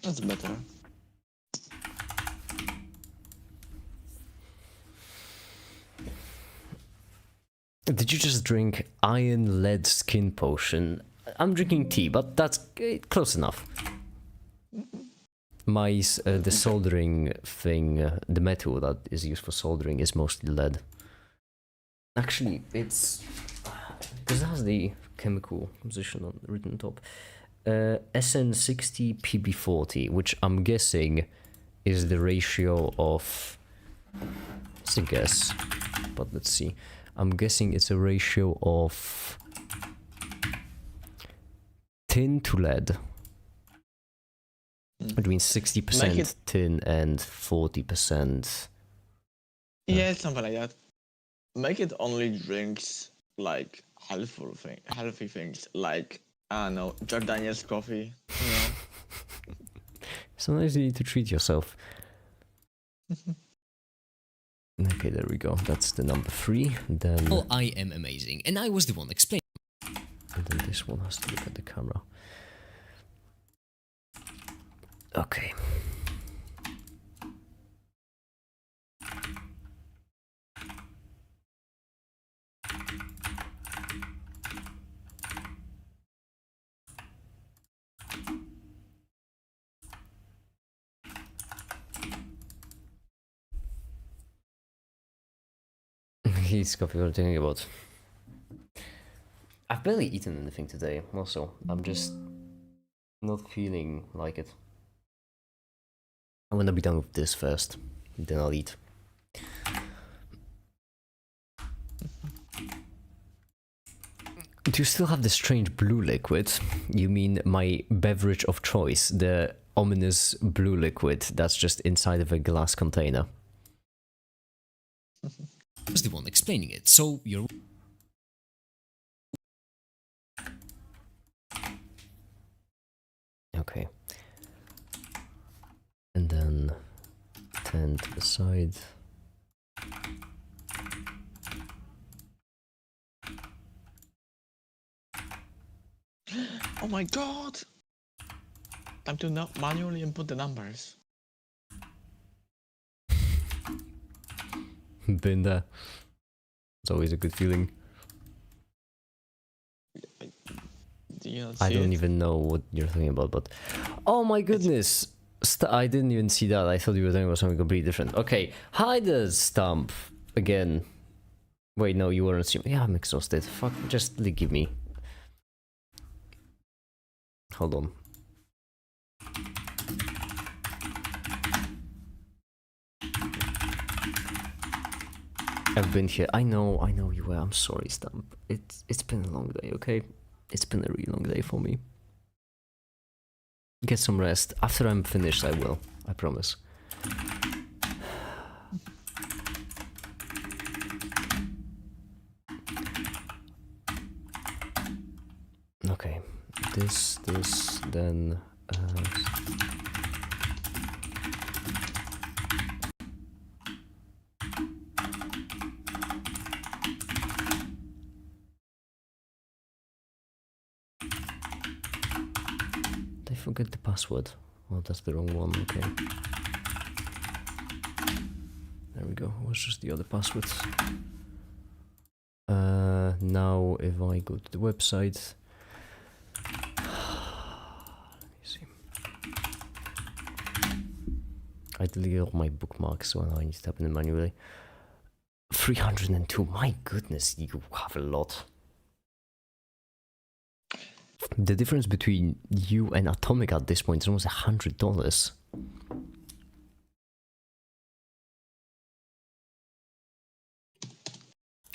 [SPEAKER 3] That's better.
[SPEAKER 1] Did you just drink iron lead skin potion? I'm drinking tea, but that's close enough. The soldering thing, the metal that is used for soldering is mostly lead. Actually, it's because it has the chemical composition written on top. SN60 PB40, which I'm guessing is the ratio of. It's a guess, but let's see. I'm guessing it's a ratio of tin to lead. Between 60% tin and 40%.
[SPEAKER 3] Yeah, something like that. Make it only drinks like healthy things like I don't know, Jordania's coffee. You know.
[SPEAKER 1] Sometimes you need to treat yourself. Okay, there we go. That's the number 3. Then.
[SPEAKER 2] Oh, I am amazing, and I was the one explaining.
[SPEAKER 1] And then this one has to look at the camera. Okay. He's coffee what I'm thinking about. I've barely eaten anything today, also. I'm just not feeling like it. I'm gonna be done with this first, then I'll eat. Do you still have the strange blue liquid? You mean my beverage of choice, the ominous blue liquid that's just inside of a glass container?
[SPEAKER 2] I was the one explaining it, so you're.
[SPEAKER 1] Okay. And then 10 to the side.
[SPEAKER 3] Oh my god! Time to manually input the numbers.
[SPEAKER 1] Been there. It's always a good feeling.
[SPEAKER 3] Do you not see
[SPEAKER 1] I don't
[SPEAKER 3] it?
[SPEAKER 1] even know what you're talking about, but oh my goodness! I didn't even see that. I thought you were talking about something completely different. Okay, hi there, Stump. Again. Wait, no, you weren't streaming. Yeah, I'm exhausted. Fuck, just give me. Hold on. I've been here. I know you were. I'm sorry, Stump. It's been a long day, okay? It's been a really long day for me. Get some rest. After I'm finished, I will. I promise. Okay. This, then... Did I forget the password? Oh, that's the wrong one, okay. There we go, it was just the other passwords. Now if I go to the website... Let me see. I deleted all my bookmarks, so I need to type in manually. 302, my goodness, you have a lot. The difference between you and Atomic at this point is almost $100.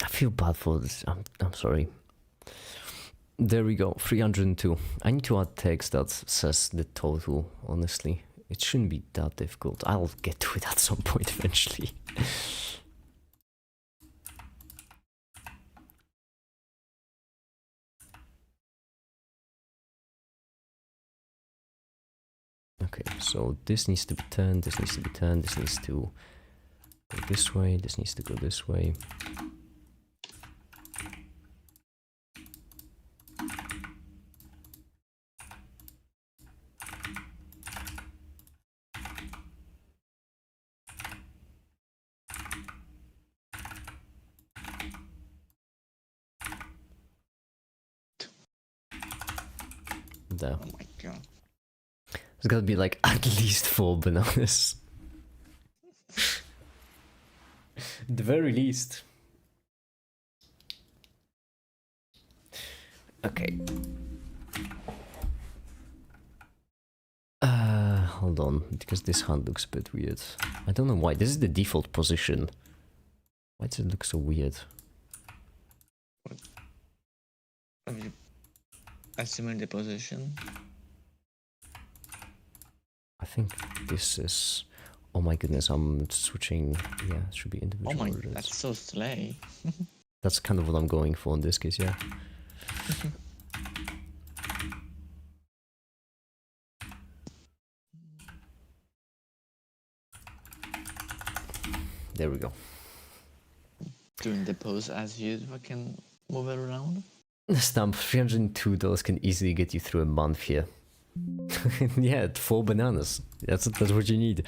[SPEAKER 1] I feel bad for this. I'm sorry. There we go, 302. I need to add text that says the total, honestly. It shouldn't be that difficult. I'll get to it at some point eventually. Okay, so this needs to be 10, this needs to be 10, this needs to go this way, this needs to go this way. There.
[SPEAKER 3] Oh my god.
[SPEAKER 1] It's gotta be like at least 4 bananas. The very least. Okay. Hold on, because this hand looks a bit weird. I don't know why. This is the default position. Why does it look so weird?
[SPEAKER 3] Assuming the position.
[SPEAKER 1] I think this is... Oh my goodness, I'm switching... Yeah, it should be
[SPEAKER 3] Oh
[SPEAKER 1] individual
[SPEAKER 3] my,
[SPEAKER 1] orders.
[SPEAKER 3] that's so slay.
[SPEAKER 1] That's kind of what I'm going for in this case, yeah. There we go.
[SPEAKER 3] Doing the pose as you fucking move it around.
[SPEAKER 1] Stamp, $302 can easily get you through a month here. Yeah, 4 bananas. That's what you need.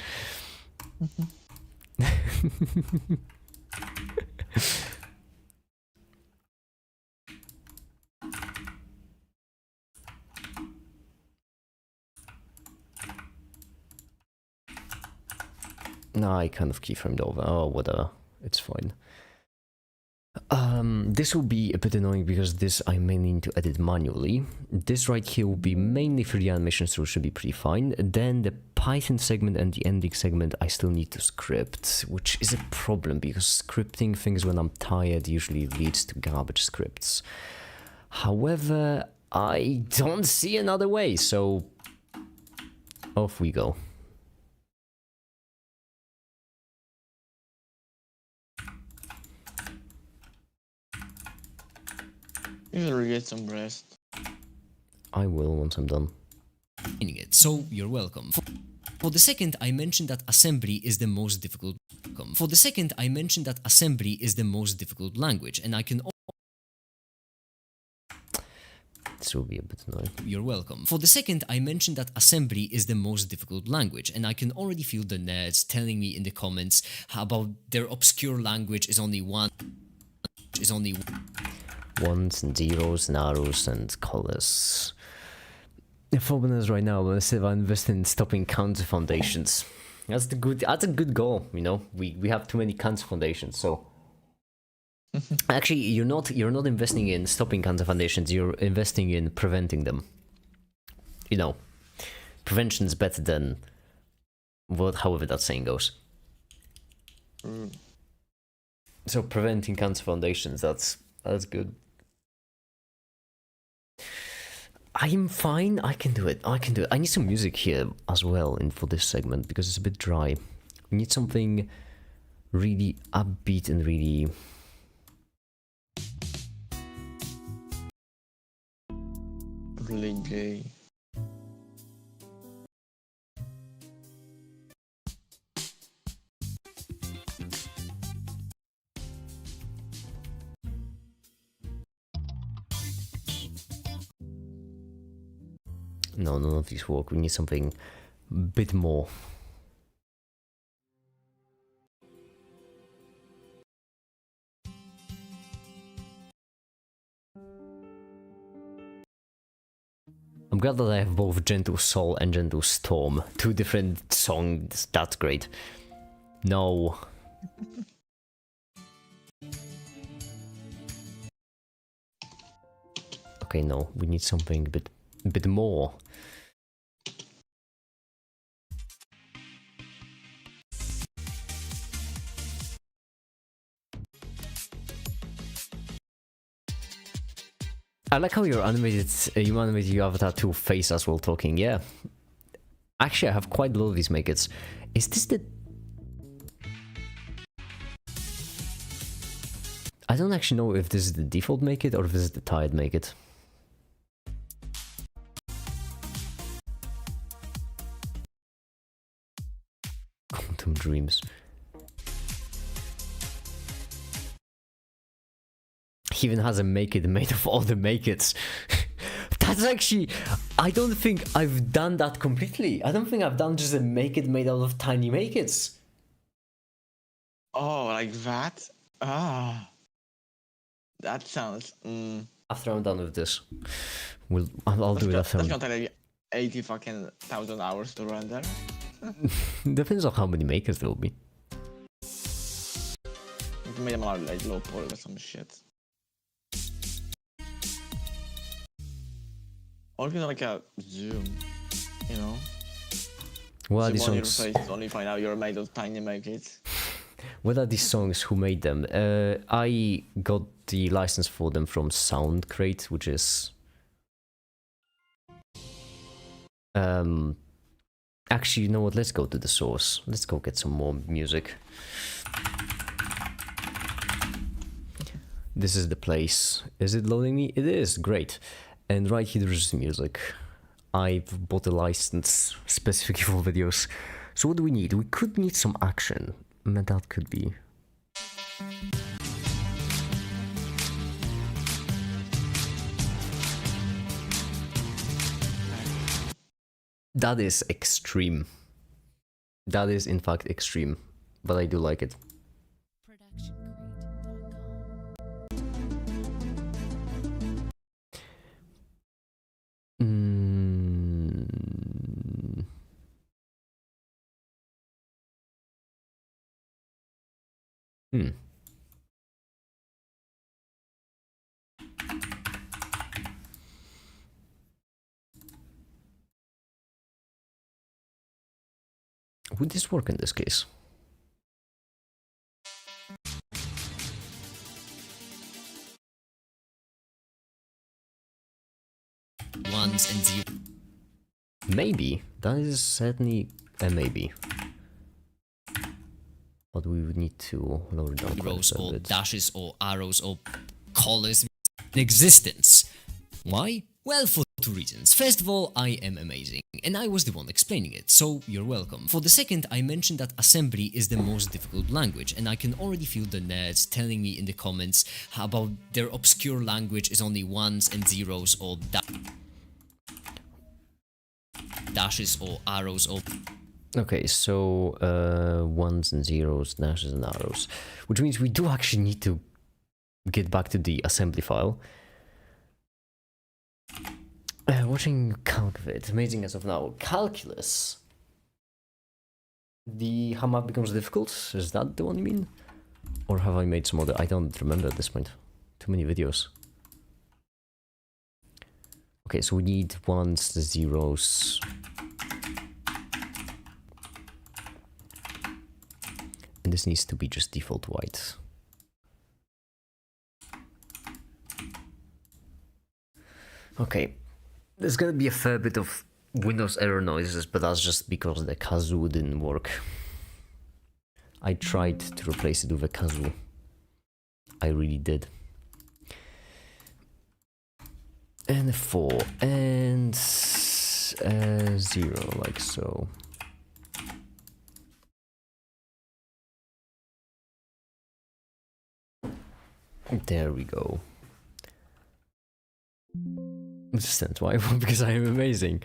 [SPEAKER 1] No, I kind of keyframed over. Oh, whatever. It's fine. This will be a bit annoying because this I may need to edit manually. This right here will be mainly for the animation, so it should be pretty fine. Then the Python segment and the ending segment I still need to script, which is a problem because scripting things when I'm tired usually leads to garbage scripts. However, I don't see another way, so off we go.
[SPEAKER 3] You should get some rest.
[SPEAKER 1] I will once I'm done.
[SPEAKER 2] It, so you're welcome. For the second, I mentioned that assembly is the most difficult. For the second, I mentioned that assembly is the most difficult language, and I can.
[SPEAKER 1] This will be a bit annoying.
[SPEAKER 2] You're welcome. For the second, I mentioned that assembly is the most difficult language, and I can already feel the nerds telling me in the comments how about their obscure language is only one.
[SPEAKER 1] Ones and zeros and arrows and colors. For bananas right now, but instead of investing in stopping cancer foundations. That's a good goal, you know. We have too many cancer foundations, so actually you're not investing in stopping cancer foundations, you're investing in preventing them. You know. Prevention is better than however that saying goes. So preventing cancer foundations, that's good. I'm fine. I can do it. I need some music here as well for this segment because it's a bit dry. We need something really upbeat and really...
[SPEAKER 3] Really gay.
[SPEAKER 1] No, none of these work. We need something a bit more. I'm glad that I have both Gentle Soul and Gentle Storm. 2 different songs. That's great. No. Okay, no. We need something a bit more. I like how you animated your avatar to face us while talking, yeah. Actually, I have quite a lot of these makers. Is this the... I don't actually know if this is the default make it or if this is the tired make it. Quantum Dreams. He even has a make it made of all the make it's. That's actually... I don't think I've done that completely. I don't think I've done just a make it made out of tiny make it's.
[SPEAKER 3] Oh, like that? Ah. That sounds...
[SPEAKER 1] After I'm done with this. I'll do it after.
[SPEAKER 3] That's gonna tell you. 80 fucking thousand hours to render.
[SPEAKER 1] Depends on how many makers there will be.
[SPEAKER 3] You can make them out like low poly or some shit. Or you can like a zoom, you know?
[SPEAKER 1] What are
[SPEAKER 3] Zoom
[SPEAKER 1] these
[SPEAKER 3] on your
[SPEAKER 1] songs?
[SPEAKER 3] face, only find out you're made of tiny makers.
[SPEAKER 1] What are these songs? Who made them? I got the license for them from Soundcrate, which is actually, you know what? Let's go to the source. Let's go get some more music. This is the place. Is it loading me? It is. Great. And right here there's music. I've bought a license specifically for videos. So what do we need? We could need some action. That could be. That is extreme. That is in fact extreme. But I do like it. Hmm. Would this work in this case?
[SPEAKER 2] Ones and zeros.
[SPEAKER 1] Maybe. That is certainly a maybe. But we would need to lower down quite a
[SPEAKER 2] Or
[SPEAKER 1] bit.
[SPEAKER 2] dashes or arrows or colors in existence. Why? Well, for two reasons. First of all, I am amazing, and I was the one explaining it, so you're welcome. For the second, I mentioned that assembly is the most difficult language, and I can already feel the nerds telling me in the comments how about their obscure language is only ones and zeros or dashes or arrows or...
[SPEAKER 1] Okay, so ones and zeros, dashes and arrows, which means we do actually need to get back to the assembly file. Watching calculate, amazing as of now. Calculus. The how math becomes difficult, is that the one you mean? Or have I made some other? I don't remember at this point. Too many videos. Okay, so we need ones, the zeros. And this needs to be just default white. Okay, there's gonna be a fair bit of Windows error noises, but that's just because the kazoo didn't work. I tried to replace it with a kazoo. I really did. And a 4 and 0, like so. There we go. Understand why? Because I am amazing.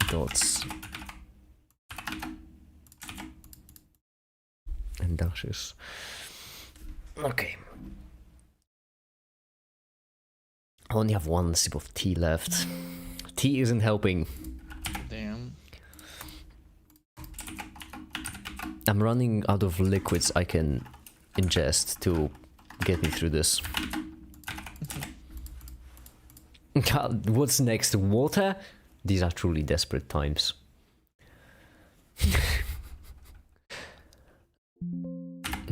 [SPEAKER 1] Dots and dashes. Okay. I only have one sip of tea left. Tea isn't helping.
[SPEAKER 3] Damn.
[SPEAKER 1] I'm running out of liquids I can ingest to get me through this. God, what's next? Water? These are truly desperate times.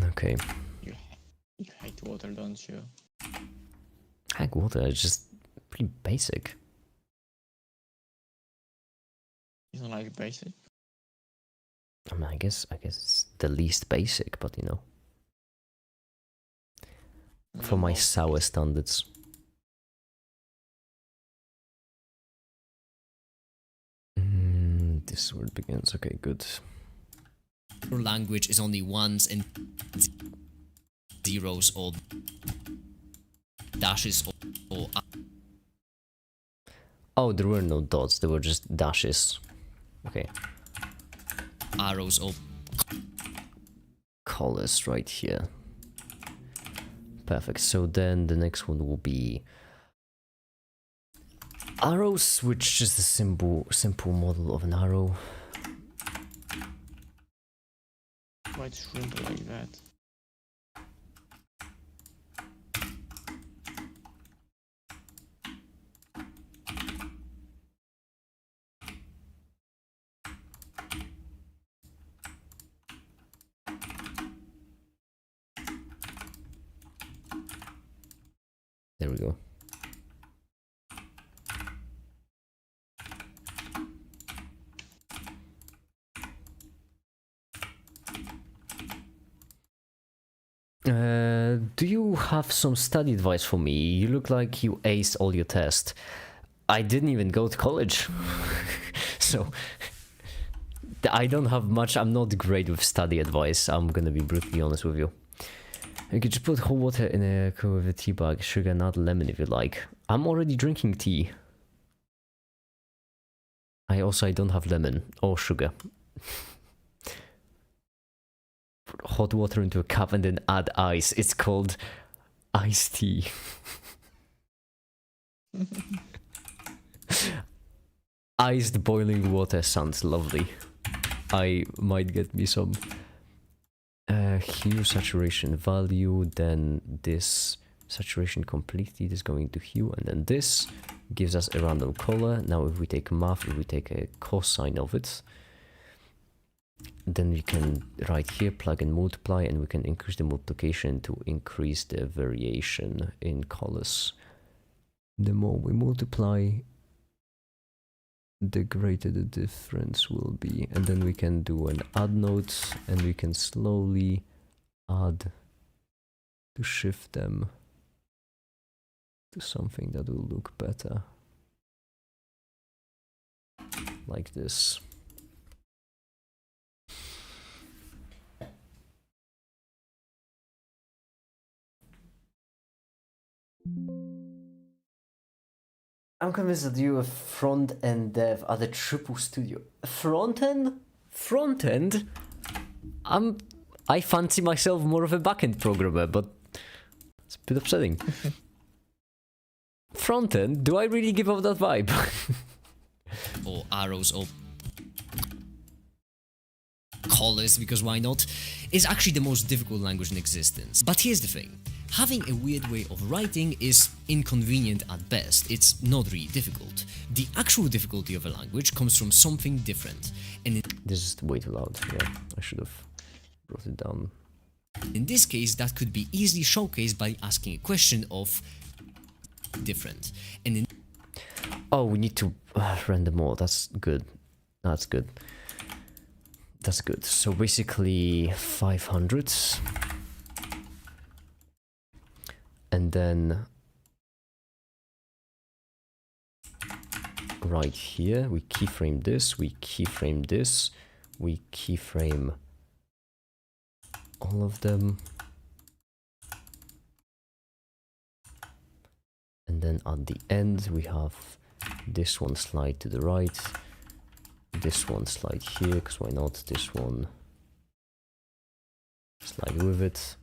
[SPEAKER 1] Okay.
[SPEAKER 3] You hate water, don't you?
[SPEAKER 1] Heck, water is just pretty basic.
[SPEAKER 3] You don't like basic?
[SPEAKER 1] I mean, I guess it's the least basic, but you know, for my sour standards. This is where it begins. Okay, good.
[SPEAKER 2] Your language is only ones and zeros or dashes or
[SPEAKER 1] Oh, there were no dots, there were just dashes. Okay.
[SPEAKER 2] arrows or
[SPEAKER 1] Colors right here. perfect. So then the next one will be arrows, which is the simple model of an arrow.
[SPEAKER 3] Might shrimp like that.
[SPEAKER 1] There we go. Do you have some study advice for me? You look like you aced all your tests. I didn't even go to college. So I don't have much. I'm not great with study advice. I'm gonna be brutally honest with you. You could just put hot water in a cup with a tea bag, sugar, not lemon if you like. I'm already drinking tea. I don't have lemon or sugar. Put hot water into a cup and then add ice. It's called iced tea. Iced boiling water sounds lovely. I might get me some hue saturation value, then this saturation completely is going to hue, and then this gives us a random color. Now if we take math, if we take a cosine of it, then we can right here plug and multiply, and we can increase the multiplication to increase the variation in colors. The more we multiply, the greater the difference will be. And then we can do an add node, and we can slowly add to shift them to something that will look better, like this. I'm convinced that you are front-end dev at a triple studio. Front-end? Front-end? I fancy myself more of a back-end programmer, but it's a bit upsetting. Front-end? Do I really give off that vibe?
[SPEAKER 2] Or arrows or colors, because why not, is actually the most difficult language in existence. But here's the thing. Having a weird way of writing is inconvenient at best. It's not really difficult. The actual difficulty of a language comes from something different. And
[SPEAKER 1] This is way too loud. Yeah, I should have brought it down.
[SPEAKER 2] in this case, that could be easily showcased by asking a question of different. And in
[SPEAKER 1] Oh, we need to render more. That's good. That's good. That's good. So basically 500. And then right here, we keyframe this, we keyframe this, we keyframe all of them. And then at the end, we have this one slide to the right, this one slide here, because why not? This one slide with it.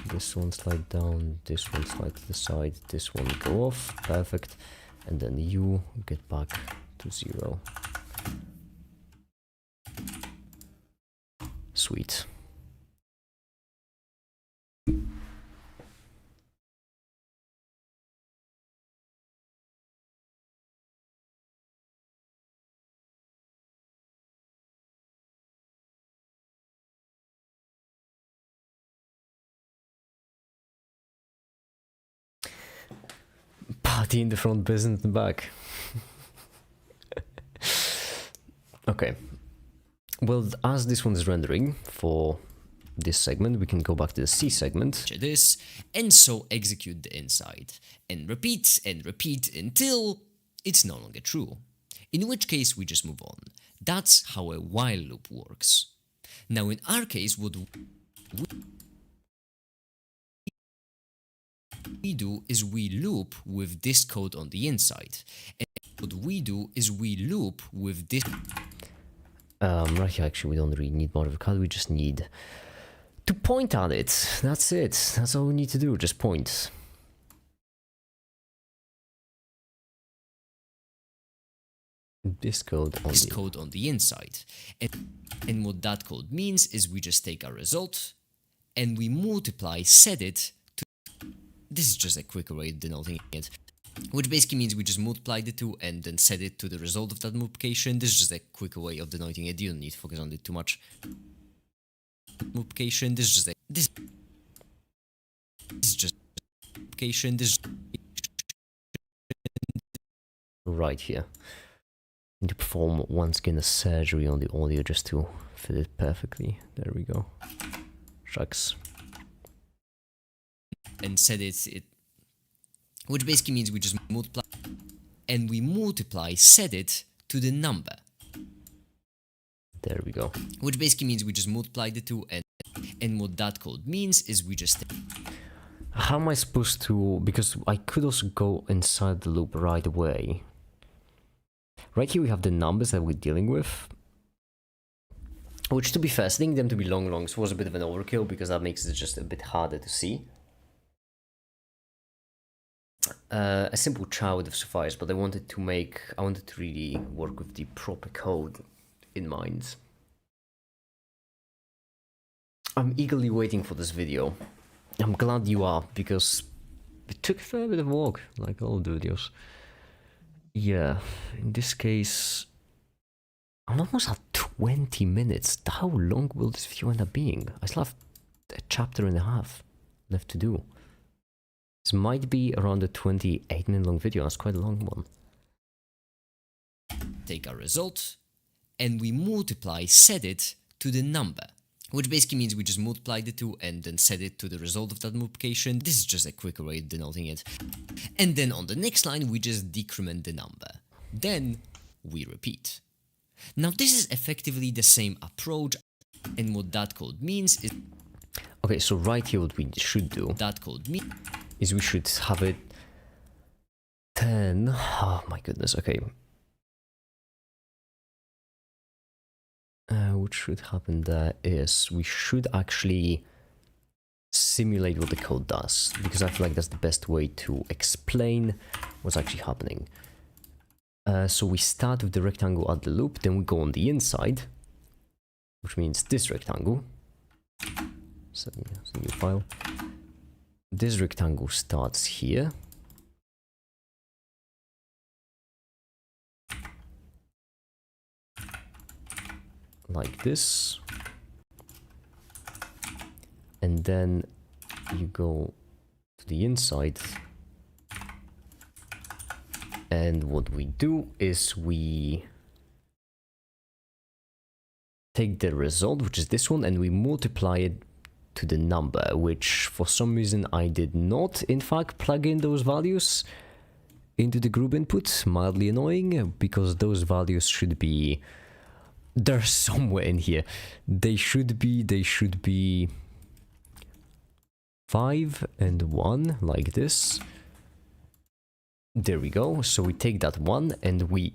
[SPEAKER 1] This one slide down, this one slide to the side, this one go off, perfect. And then you get back to 0. Sweet. Party in the front, business in the back. Okay. Well, as this one is rendering for this segment, we can go back to the C segment.
[SPEAKER 2] this, and so execute the inside, and repeat until it's no longer true. In which case we just move on. That's how a while loop works. Now in our case, what we do is we loop with this code on the inside. And what we do is we loop with this.
[SPEAKER 1] Right here, actually, we don't really need more of a code. We just need to point at it. That's it. That's all we need to do. Just point. This code on the inside. And what that code means is we just take our result and we multiply, set it to... This is just a quicker way of denoting it. Which basically means we just multiply the two and then set it to the result of that multiplication. This is just a quicker way of denoting it. You don't need to focus on it too much. Multiplication. This is just a... This is just multiplication. This is... Right here. Need to perform once again a surgery on the audio just to fit it perfectly. There we go. Shucks. And set it, which basically means we just multiply, and we multiply, set it to the number. There we go. Which basically means we just multiply the two, and what that code means is we just... How am I supposed to... Because I could also go inside the loop right away. Right here we have the numbers that we're dealing with. Which, to be fair, setting them to be long longs was a bit of an overkill because that makes it just a bit harder to see. A simple chow would have sufficed, but I wanted to really work with the proper code in mind. I'm eagerly waiting for this video. I'm glad you are, because it took a fair bit of work, like all the videos. Yeah, in this case, I'm almost at 20 minutes. How long will this video end up being? I still have a chapter and a half left to do. This might be around a 28-minute long video. That's quite a long one. Take our result, and we multiply, set it to the number. Which basically means we just multiply the two and then set it to the result of that multiplication. This is just a quicker way of denoting it. And then on the next line, we just decrement the number. Then we repeat. Now this is effectively the same approach, and what that code means is... Okay, so right here what we should do... That code means... is we should have it 10... Oh my goodness, okay. What should happen there is we should actually simulate what the code does, because I feel like that's the best way to explain what's actually happening. So we start with the rectangle at the loop, then we go on the inside, which means this rectangle. So it's a new file. This rectangle starts here. Like this. And then you go to the inside. And what we do is we take the result, which is this one, and we multiply it to the number, which for some reason I did not, in fact, plug in those values into the group input. Mildly annoying, because those values should be... They're somewhere in here. They should be 5 and 1, like this. There we go. So we take that 1 and we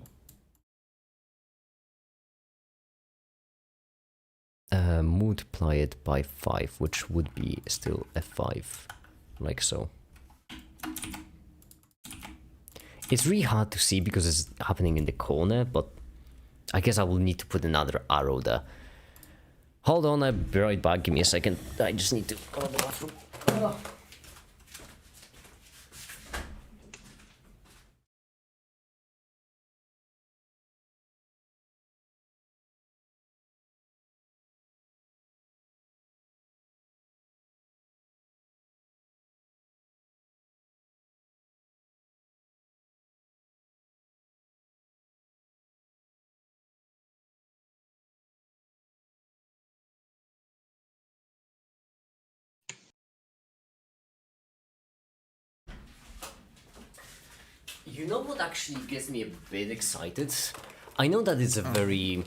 [SPEAKER 1] multiply it by 5, which would be still a 5, like so. It's really hard to see because it's happening in the corner, but I guess I will need to put another arrow there. Hold on, I'll be right back. Give me a second. I just need to go to the bathroom. You know what actually gets me a bit excited? I know that it's a very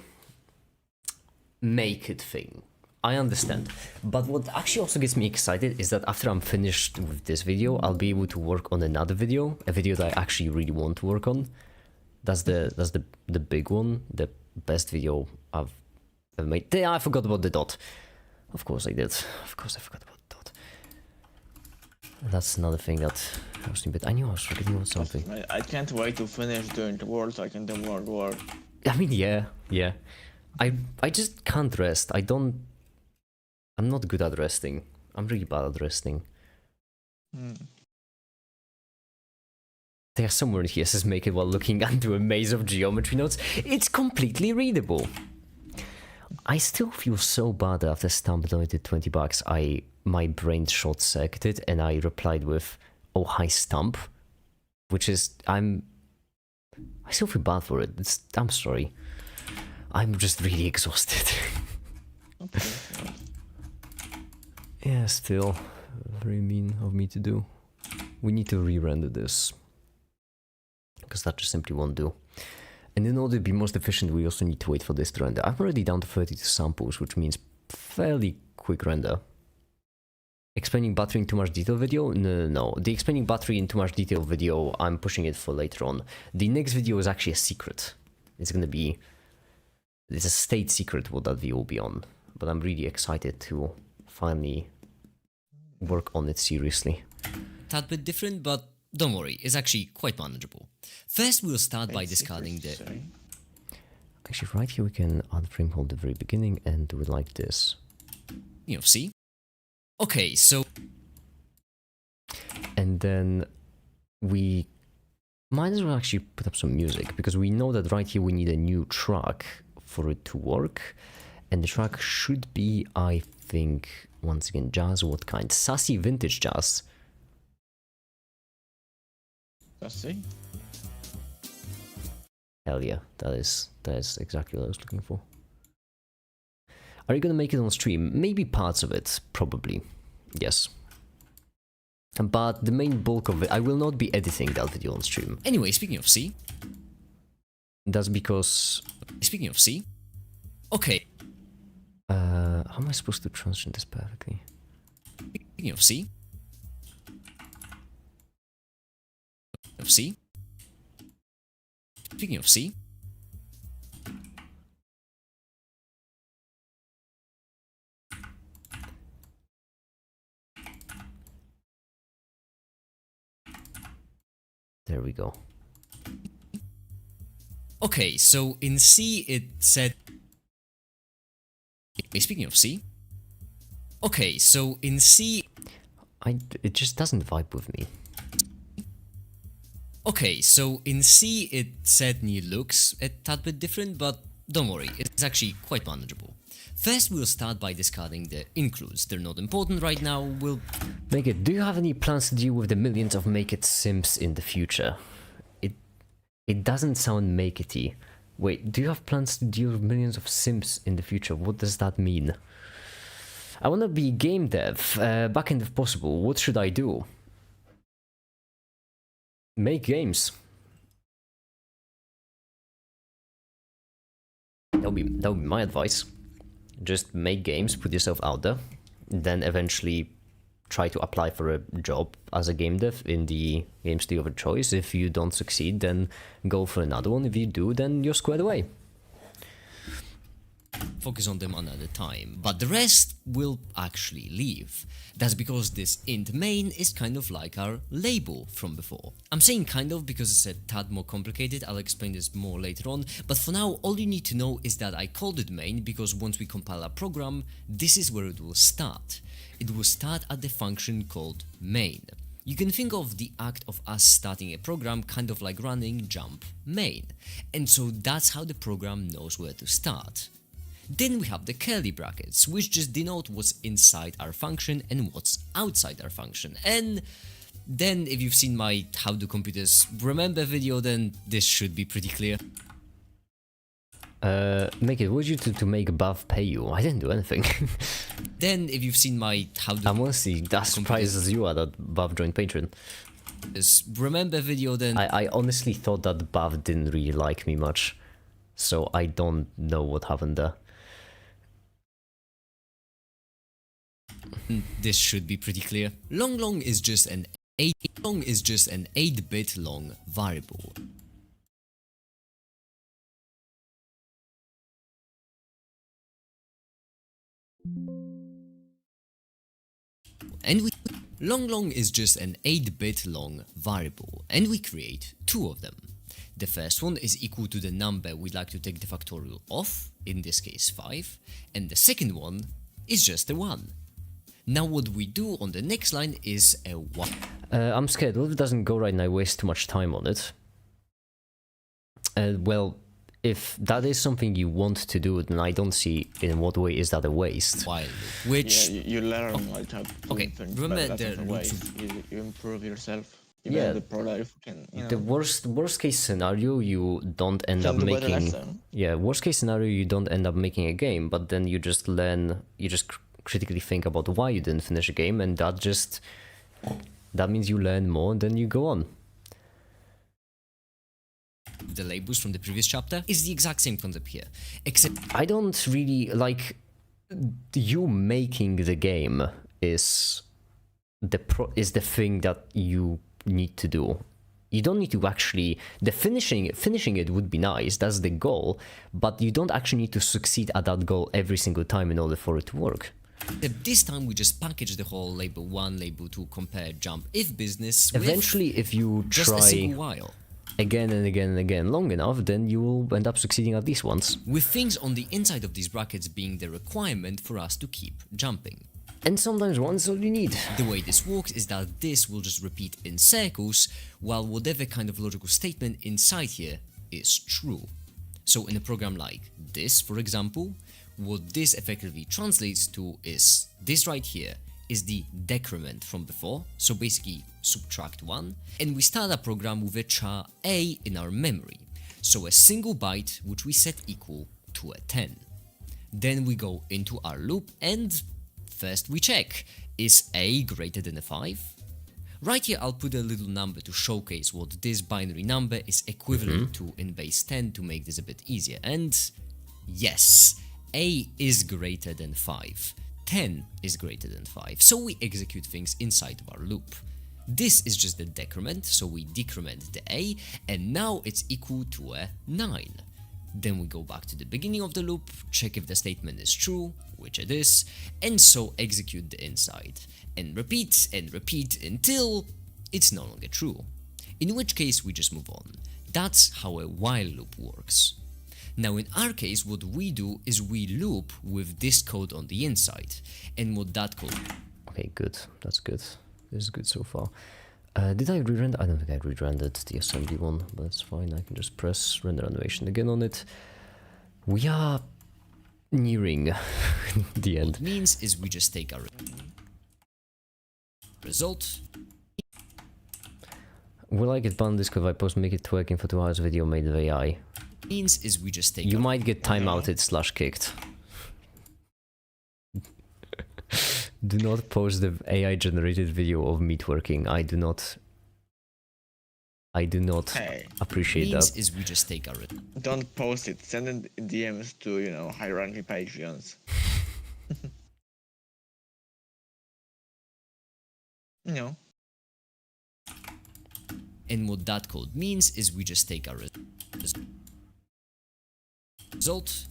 [SPEAKER 1] make it thing. I understand. But what actually also gets me excited is that after I'm finished with this video, I'll be able to work on another video, a video that I actually really want to work on. That's the big one, the best video I've ever made. I forgot about the dot. Of course I did. Of course I forgot about that. That's another thing that was a bit. I knew I was forgetting about something.
[SPEAKER 3] I can't wait to finish doing the world so I can do world war.
[SPEAKER 1] I mean, yeah. I just can't rest. I'm not good at resting. I'm really bad at resting. There's somewhere here says make it while looking into a maze of geometry notes. It's completely readable. I still feel so bad after Stump donated $20. My brain short circuited and I replied with, "Oh hi Stump," which is I still feel bad for it. I'm sorry. I'm just really exhausted.
[SPEAKER 3] Okay.
[SPEAKER 1] Yeah, still very mean of me to do. We need to re-render this, because that just simply won't do. And in order to be most efficient, we also need to wait for this to render. I'm already down to 32 samples, which means fairly quick render. Explaining battery in too much detail video? No. The explaining battery in too much detail video, I'm pushing it for later on. The next video is actually a secret. It's a state secret what that video will be on. But I'm really excited to finally work on it seriously.
[SPEAKER 2] Tad bit different, but don't worry, it's actually quite manageable. First, we'll start by discarding the...
[SPEAKER 1] Actually, right here we can unframe hold the very beginning and do it like this.
[SPEAKER 2] See? Okay, so...
[SPEAKER 1] And then we might as well actually put up some music, because we know that right here we need a new track for it to work. And the track should be, I think, once again, jazz. What kind? Sassy vintage jazz.
[SPEAKER 3] Sassy?
[SPEAKER 1] Hell yeah, that is exactly what I was looking for. Are you gonna make it on stream? Maybe parts of it, probably. Yes. But the main bulk of it, I will not be editing that video on stream.
[SPEAKER 2] Anyway, speaking of C...
[SPEAKER 1] That's because...
[SPEAKER 2] Speaking of C... Okay.
[SPEAKER 1] How am I supposed to transition this perfectly?
[SPEAKER 2] Speaking of C... Of C... Speaking of C...
[SPEAKER 1] There we go.
[SPEAKER 2] Okay, so in C it said... Speaking of C... Okay, so in C...
[SPEAKER 1] It just doesn't vibe with me.
[SPEAKER 2] Okay, so in C it said new looks a tad bit different, but don't worry, it's actually quite manageable. First, we'll start by discarding the includes. They're not important right now. We'll...
[SPEAKER 1] Make it. Do you have any plans to deal with the millions of Make It Sims in the future? It doesn't sound Make It-y. Wait, do you have plans to deal with millions of Sims in the future? What does that mean? I wanna be game dev, backend if possible. What should I do? Make games. That would be my advice. Just make games, put yourself out there, then eventually try to apply for a job as a game dev in the game studio of choice. If you don't succeed, then go for another one. If you do, then you're squared away.
[SPEAKER 2] Focus on them another time, but the rest will actually leave. That's because this int main is kind of like our label from before. I'm saying kind of because it's a tad more complicated. I'll explain this more later on, but for now all you need to know is that I called it main because once we compile our program, this is where it will start. It will start at the function called main. You can think of the act of us starting a program kind of like running jump main, and so that's how the program knows where to start. Then we have the curly brackets, which just denote what's inside our function and what's outside our function. And then if you've seen my How Do Computers Remember video, then this should be pretty clear.
[SPEAKER 1] Make it, what did you do to make Bav pay you? I didn't do anything.
[SPEAKER 2] Then if you've seen my How Do
[SPEAKER 1] I'm honestly as surprised as you are that Bav joined Patreon.
[SPEAKER 2] Computers Remember video, then
[SPEAKER 1] I honestly thought that Bav didn't really like me much, so I don't know what happened there.
[SPEAKER 2] this should be pretty clear. Long is just an 8-bit long variable. And long is just an 8-bit long variable, and we create two of them. The first one is equal to the number we'd like to take the factorial of, in this case 5, and the second one is just a 1. Now what we do on the next line is a 1.
[SPEAKER 1] I'm scared. What if it doesn't go right and I waste too much time on it? Well, if that is something you want to do, then I don't see in what way is that a waste.
[SPEAKER 2] While loop, which
[SPEAKER 3] Yeah, you learn like how to do
[SPEAKER 2] okay,
[SPEAKER 3] things,
[SPEAKER 2] remember
[SPEAKER 3] but that's
[SPEAKER 2] the
[SPEAKER 3] not a
[SPEAKER 2] loops
[SPEAKER 3] waste. You improve yourself. Even
[SPEAKER 1] Yeah.
[SPEAKER 3] the pro life can, you know.
[SPEAKER 1] The worst case scenario, you don't end up
[SPEAKER 3] Can do better
[SPEAKER 1] making.
[SPEAKER 3] lesson.
[SPEAKER 1] Yeah, worst case scenario, you don't end up making a game, but then you just learn. You just critically think about why you didn't finish a game, and that means you learn more, and then you go on.
[SPEAKER 2] the labels from the previous chapter is the exact same concept here, except
[SPEAKER 1] I don't really like you making the game is the thing that you need to do. You don't need to actually finishing it would be nice, that's the goal, but you don't actually need to succeed at that goal every single time in order for it to work.
[SPEAKER 2] this time we just package the whole label 1, label 2, compare, jump, if business with
[SPEAKER 1] Eventually, if you
[SPEAKER 2] just a
[SPEAKER 1] try
[SPEAKER 2] single while.
[SPEAKER 1] again and again and again long enough, then you will end up succeeding at least once.
[SPEAKER 2] With things on the inside of these brackets being the requirement for us to keep jumping.
[SPEAKER 1] And sometimes one's all you need.
[SPEAKER 2] The way this works is that this will just repeat in circles, while whatever kind of logical statement inside here is true. So in a program like this, for example, what this effectively translates to is this right here is the decrement from before, so basically subtract 1, and we start a program with a char a in our memory, so a single byte which we set equal to a 10. Then we go into our loop and first we check, is a greater than a 5? Right here I'll put a little number to showcase what this binary number is equivalent to in base 10 to make this a bit easier, and yes, a is greater than 5. 10 is greater than 5, so we execute things inside of our loop. This is just the decrement, so we decrement the a, and now it's equal to a 9. Then we go back to the beginning of the loop, check if the statement is true, which it is, and so execute the inside, and repeat until it's no longer true. In which case we just move on. That's how a while loop works. Now in our case, what we do is we loop with this code on the inside, and what that code...
[SPEAKER 1] Okay, good. That's good. This is good so far. Did I re-render? I don't think I re-rendered the assembly one, but that's fine. I can just press render animation again on it. We are nearing the end.
[SPEAKER 2] What it means is we just take our result.
[SPEAKER 1] Will I get banned this if I post make it twerking for 2 hours video made of AI?
[SPEAKER 2] Means is we just take
[SPEAKER 1] You
[SPEAKER 2] our
[SPEAKER 1] might get timeouted / kicked. Do not post the AI generated video of me twerking. I do not
[SPEAKER 3] Hey,
[SPEAKER 1] appreciate
[SPEAKER 2] means
[SPEAKER 1] that.
[SPEAKER 2] is we just take our
[SPEAKER 3] don't post it. Send it in DMs to, you know, high-ranking Patreons. You know.
[SPEAKER 2] and what that code means is we just take our result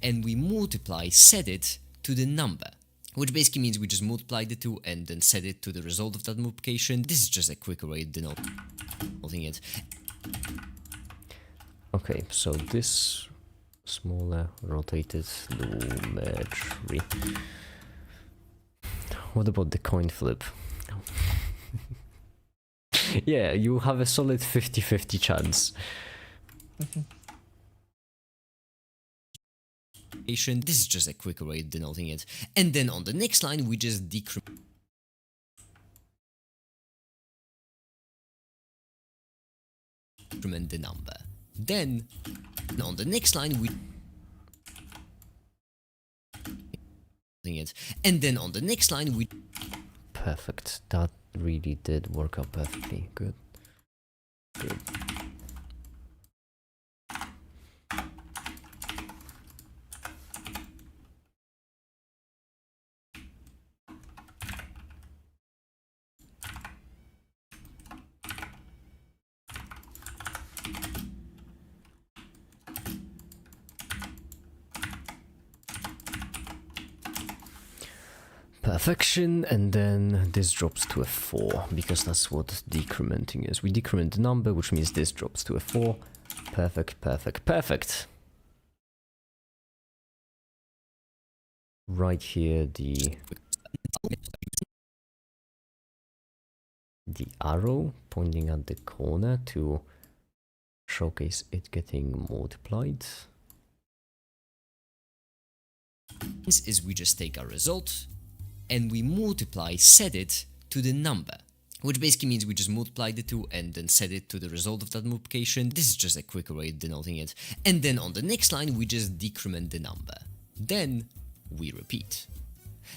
[SPEAKER 2] and we multiply set it to the number, which basically means we just multiply the two and then set it to the result of that multiplication. This is just a quicker way of denoting it.
[SPEAKER 1] Okay, so this smaller rotated geometry. What about the coin flip? Yeah, you have a solid 50-50 chance.
[SPEAKER 2] This is just a quicker way of denoting it. And then on the next line we just decrement the number. Then on the next line we it. And then on the next line we
[SPEAKER 1] Perfect. That really did work out perfectly. Good. Good. Perfection, and then this drops to a 4, because that's what decrementing is. We decrement the number, which means this drops to a 4. Perfect, perfect, perfect. Right here, the arrow pointing at the corner to showcase it getting multiplied.
[SPEAKER 2] Is we just take our result and we multiply, set it to the number, which basically means we just multiply the two and then set it to the result of that multiplication. This is just a quicker way of denoting it. And then on the next line, we just decrement the number. Then we repeat.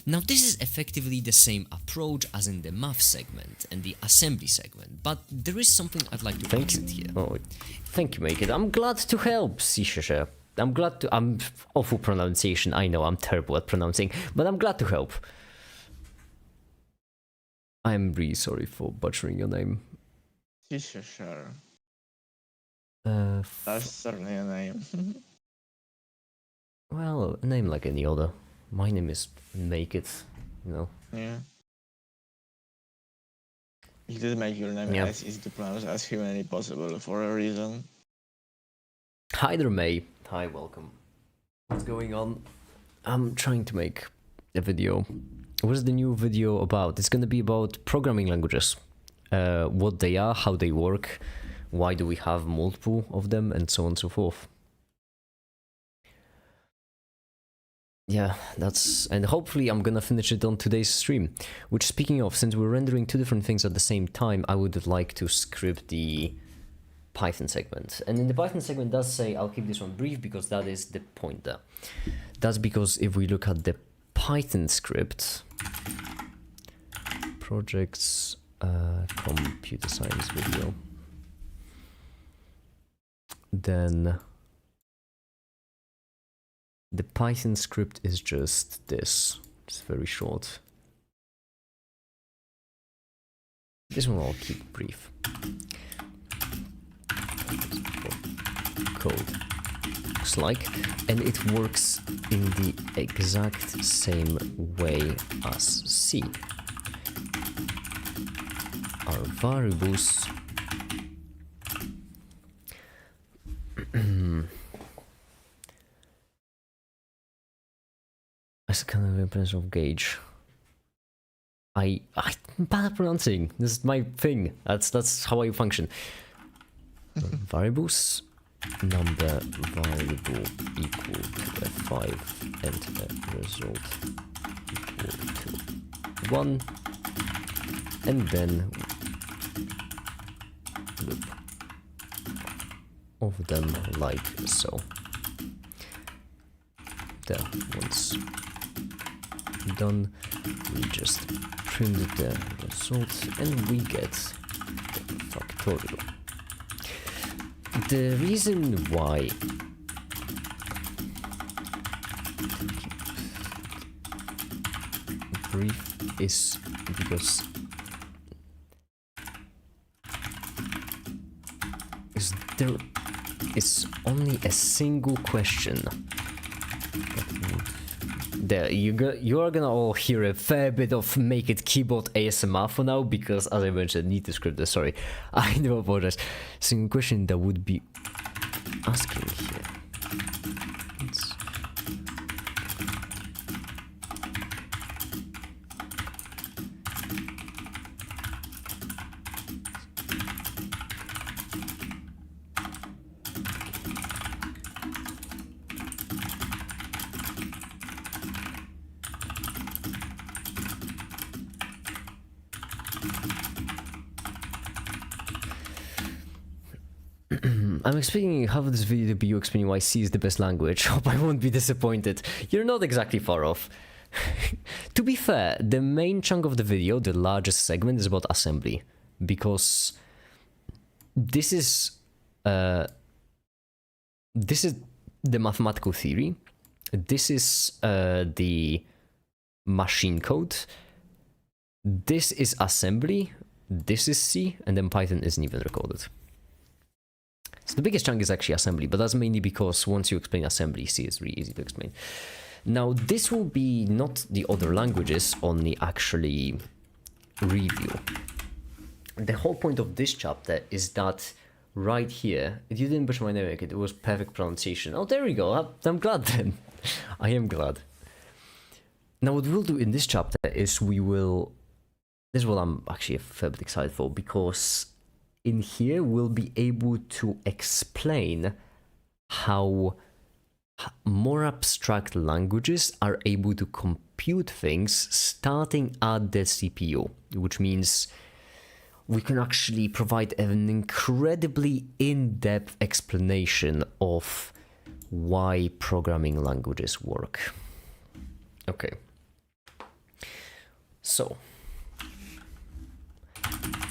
[SPEAKER 2] Now this is effectively the same approach as in the math segment and the assembly segment, but there is something I'd like to accent here.
[SPEAKER 1] Oh, thank you, Make It. I'm glad to help, Sisha. I'm awful pronunciation. I know I'm terrible at pronouncing, but I'm glad to help. I'm really sorry for butchering your name.
[SPEAKER 3] Sure.
[SPEAKER 1] Uh,
[SPEAKER 3] That's certainly a name.
[SPEAKER 1] well, a name like any other. My name is Make It, you know.
[SPEAKER 3] Yeah. You did make your name
[SPEAKER 1] Yeah.
[SPEAKER 3] as easy to pronounce as humanly possible for a reason.
[SPEAKER 1] Hi there, May. Hi, welcome. What's going on? I'm trying to make a video. What's the new video about? It's gonna be about programming languages. What they are, how they work, why do we have multiple of them, and so on and so forth. Yeah, and hopefully I'm gonna finish it on today's stream. Which, speaking of, since we're rendering two different things at the same time, I would like to script the Python segment. And in the Python segment does say, I'll keep this one brief because that is the pointer. That's because if we look at the Python script, projects, computer science video, then the Python script is just this. It's very short. This one I'll keep brief. Code looks like, and it works in the exact same way as C. Our variables as a kind of representation of gauge. I'm bad at pronouncing. This is my thing. That's how I function. Variables, number variable equal to a 5 and a result equal to 1, and then loop of them like so. There, once done, we just print the result and we get the factorial. The reason why brief is because there is only a single question. There, you are gonna all hear a fair bit of Make It keyboard ASMR for now, because as I mentioned, I need to script this, sorry. I do apologize. Single question that would be asking here. I'm expecting half of this video to be you explaining why C is the best language. Hope I won't be disappointed. You're not exactly far off. To be fair, the main chunk of the video, the largest segment, is about assembly. Because this is the mathematical theory. This is the machine code. This is assembly. This is C, and then Python isn't even recorded. So the biggest chunk is actually assembly, but that's mainly because once you explain assembly, C is really easy to explain. Now, this will be not the other languages, only actually review. The whole point of this chapter is that right here, you didn't butcher my name, it was perfect pronunciation. Oh, there we go. I'm glad then. I am glad. Now, what we'll do in this chapter is this is what I'm actually a fair bit excited for, because in here we'll be able to explain how more abstract languages are able to compute things starting at the CPU, which means we can actually provide an incredibly in-depth explanation of why programming languages work. Okay. So,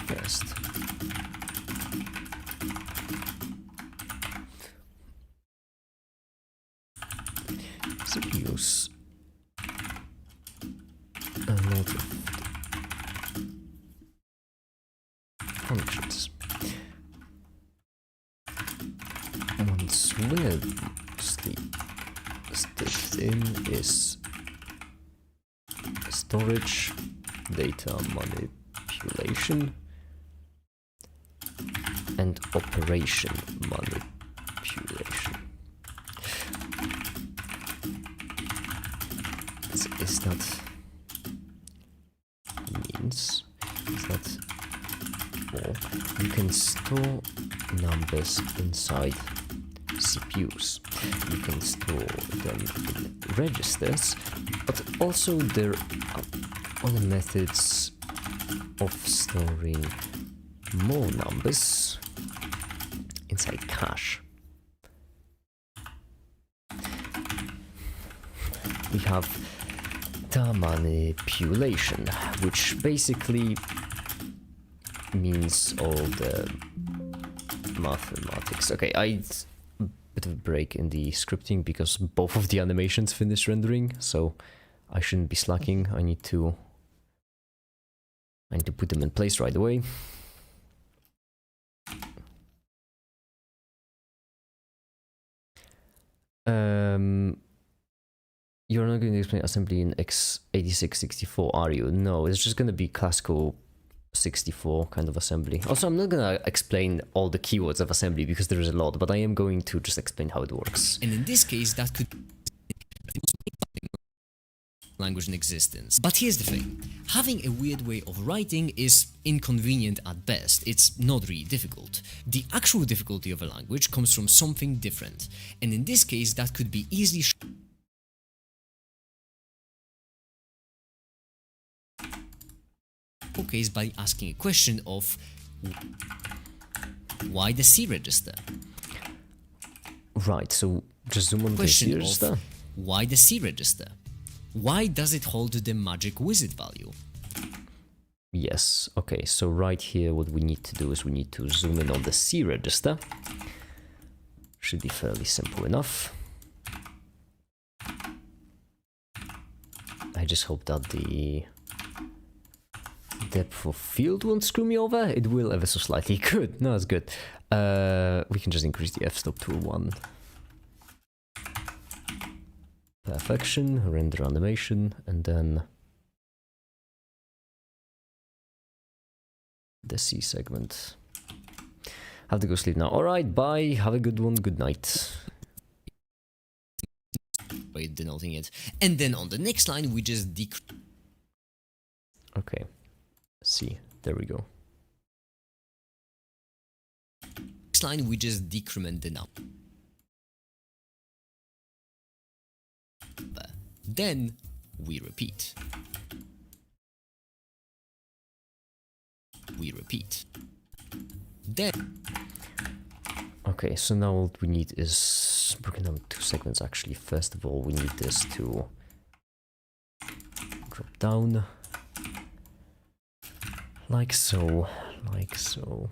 [SPEAKER 1] first, CPUs a lot of functions. Once we're mostly stitched in is storage, data manipulation, and operation manipulation. Is that means is that you can store numbers inside CPUs. You can store them in registers, but also there are other methods of storing more numbers inside cache. We have data manipulation, which basically means all the mathematics. Okay, bit of a break in the scripting because both of the animations finished rendering, so I shouldn't be slacking. I need to put them in place right away. You're not going to explain assembly in x86-64, are you? No, it's just going to be classical 64 kind of assembly. Also, I'm not going to explain all the keywords of assembly because there is a lot, but I am going to just explain how it works.
[SPEAKER 2] And in this case, that could language in existence. But here's the thing. Having a weird way of writing is inconvenient at best. It's not really difficult. The actual difficulty of a language comes from something different. And in this case, that could be easily showcased by asking a question of why the C register?
[SPEAKER 1] Right, so just zoom on the C register.
[SPEAKER 2] Why the C register? Why does it hold the magic wizard value?
[SPEAKER 1] Yes, okay, so right here what we need to do is we need to zoom in on the C register. Should be fairly simple enough. I just hope that the depth of field won't screw me over. It will ever so slightly. Good, no, that's good. We can just increase the f-stop to 1. Perfection, render animation, and then the C segment. Have to go sleep now. Alright, bye, have a good one, good night.
[SPEAKER 2] By denoting it. And then on the next line, we just decrease.
[SPEAKER 1] Okay, C, there we go.
[SPEAKER 2] Next line, we just decrement the number. Then we repeat. We repeat. Then.
[SPEAKER 1] Okay, so now what we need is broken down 2 segments actually. First of all, we need this to drop down. Like so, like so.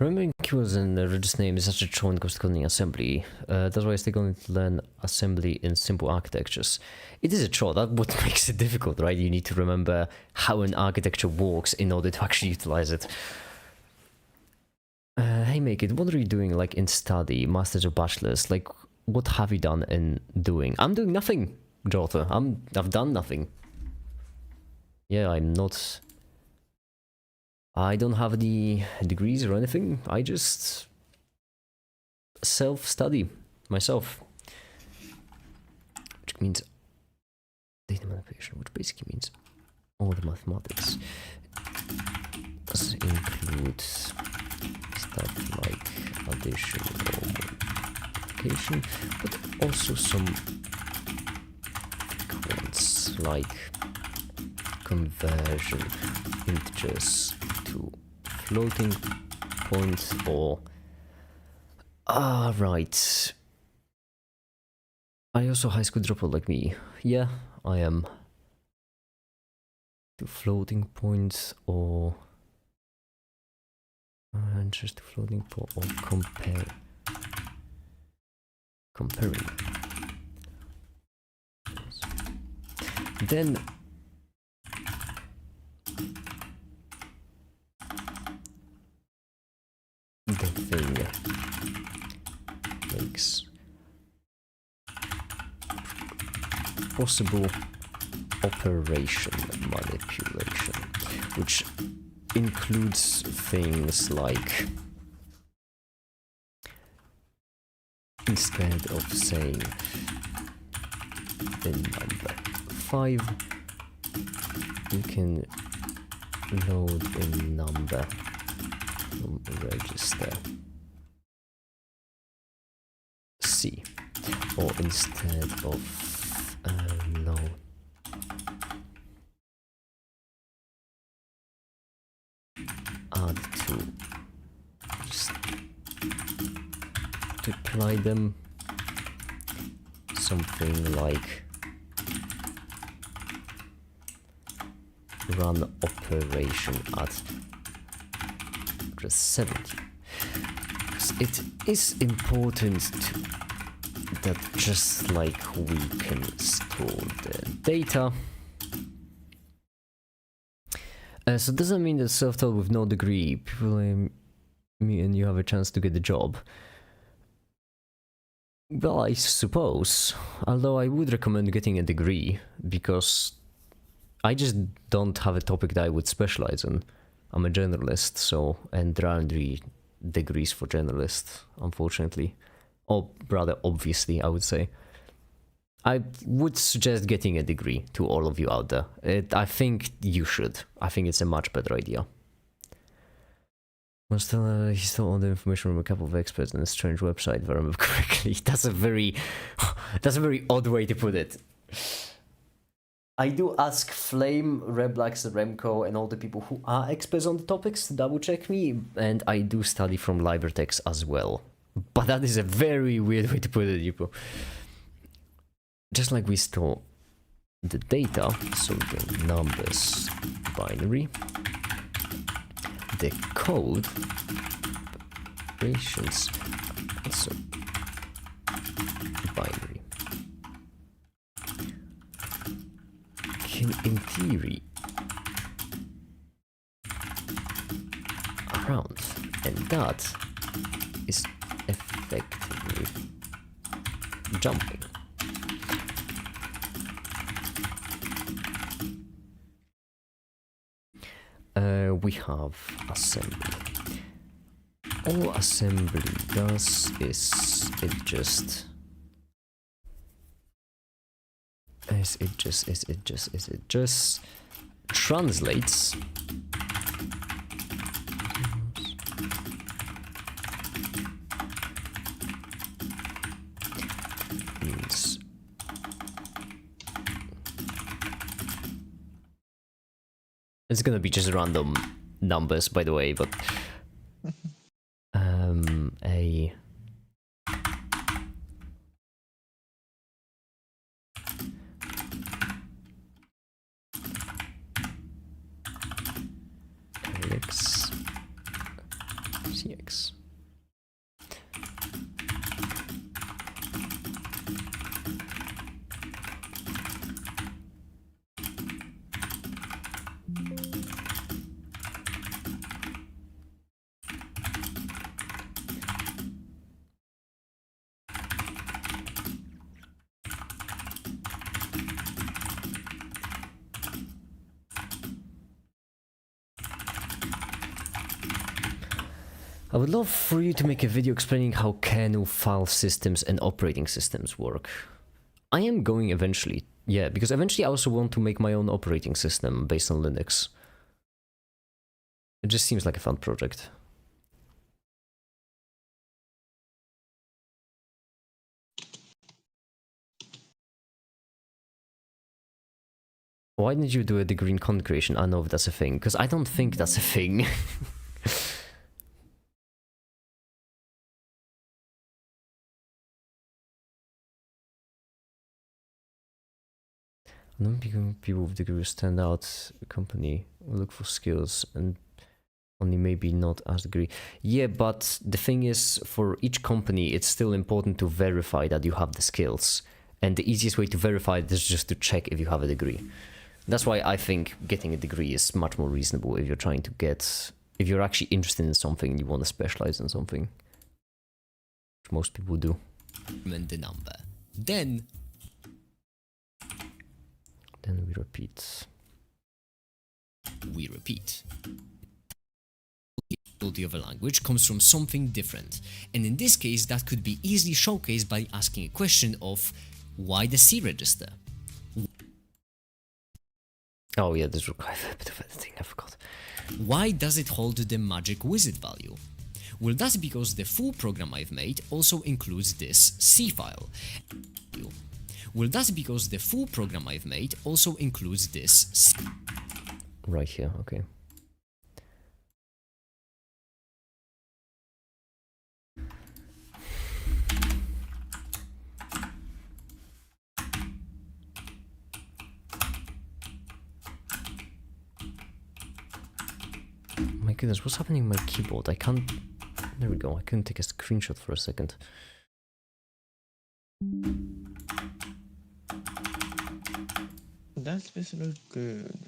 [SPEAKER 1] Remembering keywords and register name is such a chore when it comes to coding assembly. That's why I still going to learn assembly in simple architectures. It is a chore, that's what makes it difficult, right? You need to remember how an architecture works in order to actually utilize it. Hey, Make It, what are you doing like in study, masters or bachelors? Like, what have you done in doing? I'm doing nothing, Jota. I've done nothing. Yeah, I don't have any degrees or anything. I just self-study myself. Which means data manipulation, which basically means all the mathematics. Does include stuff like addition or multiplication, but also some ones like conversion integers to floating points or right. Are you also high school dropout like me? Yeah, I am. To floating points or just to floating point or comparing. Then the thing makes possible operation manipulation, which includes things like instead of saying the number 5, you can load a number from register C, or instead of no, add to, just to apply them something like run operation at just 70. It is important that just like we can store the data, so does that mean that self-taught with no degree, people me and you have a chance to get the job? Well, I suppose, although I would recommend getting a degree, because I just don't have a topic that I would specialize in. I'm a generalist, so, and there aren't really degrees for generalists, unfortunately. Or rather, obviously, I would say. I would suggest getting a degree to all of you out there. I think you should. I think it's a much better idea. Well, still, he's still on the information from a couple of experts on a strange website, if I remember correctly. That's a very odd way to put it. I do ask Flame, Reblax, Remco, and all the people who are experts on the topics to double check me, and I do study from LibraText as well. But that is a very weird way to put it, Yupo. Just like we store the data, so the numbers binary, the code operations also binary. Can in theory round, and that is effectively jumping. We have assembly. All assembly does is it just translates means it's gonna be just random numbers, by the way, but a cx I would love for you to make a video explaining how kernel file systems and operating systems work. I am going eventually, yeah, because eventually I also want to make my own operating system based on Linux. It just seems like a fun project. Why didn't you do a degree in content creation? I know if that's a thing, because I don't think that's a thing. Non people with degrees stand out. Company look for skills and only maybe not as degree. Yeah, but the thing is, for each company, it's still important to verify that you have the skills. And the easiest way to verify it is just to check if you have a degree. That's why I think getting a degree is much more reasonable if you're trying to get, if you're actually interested in something and you want to specialize in something, which most people do.
[SPEAKER 2] And the number. Then
[SPEAKER 1] we repeat.
[SPEAKER 2] We repeat. The other language comes from something different, and in this case that could be easily showcased by asking a question of why the C register?
[SPEAKER 1] Oh yeah, this requires a bit of editing, I forgot.
[SPEAKER 2] Why does it hold the magic wizard value? Well, that's because the full program I've made also includes this C file. Well, that's because the full program I've made also includes this C.
[SPEAKER 1] Right here, okay. My goodness, what's happening with my keyboard? I can't... There we go, I couldn't take a screenshot for a second.
[SPEAKER 3] That's visual good.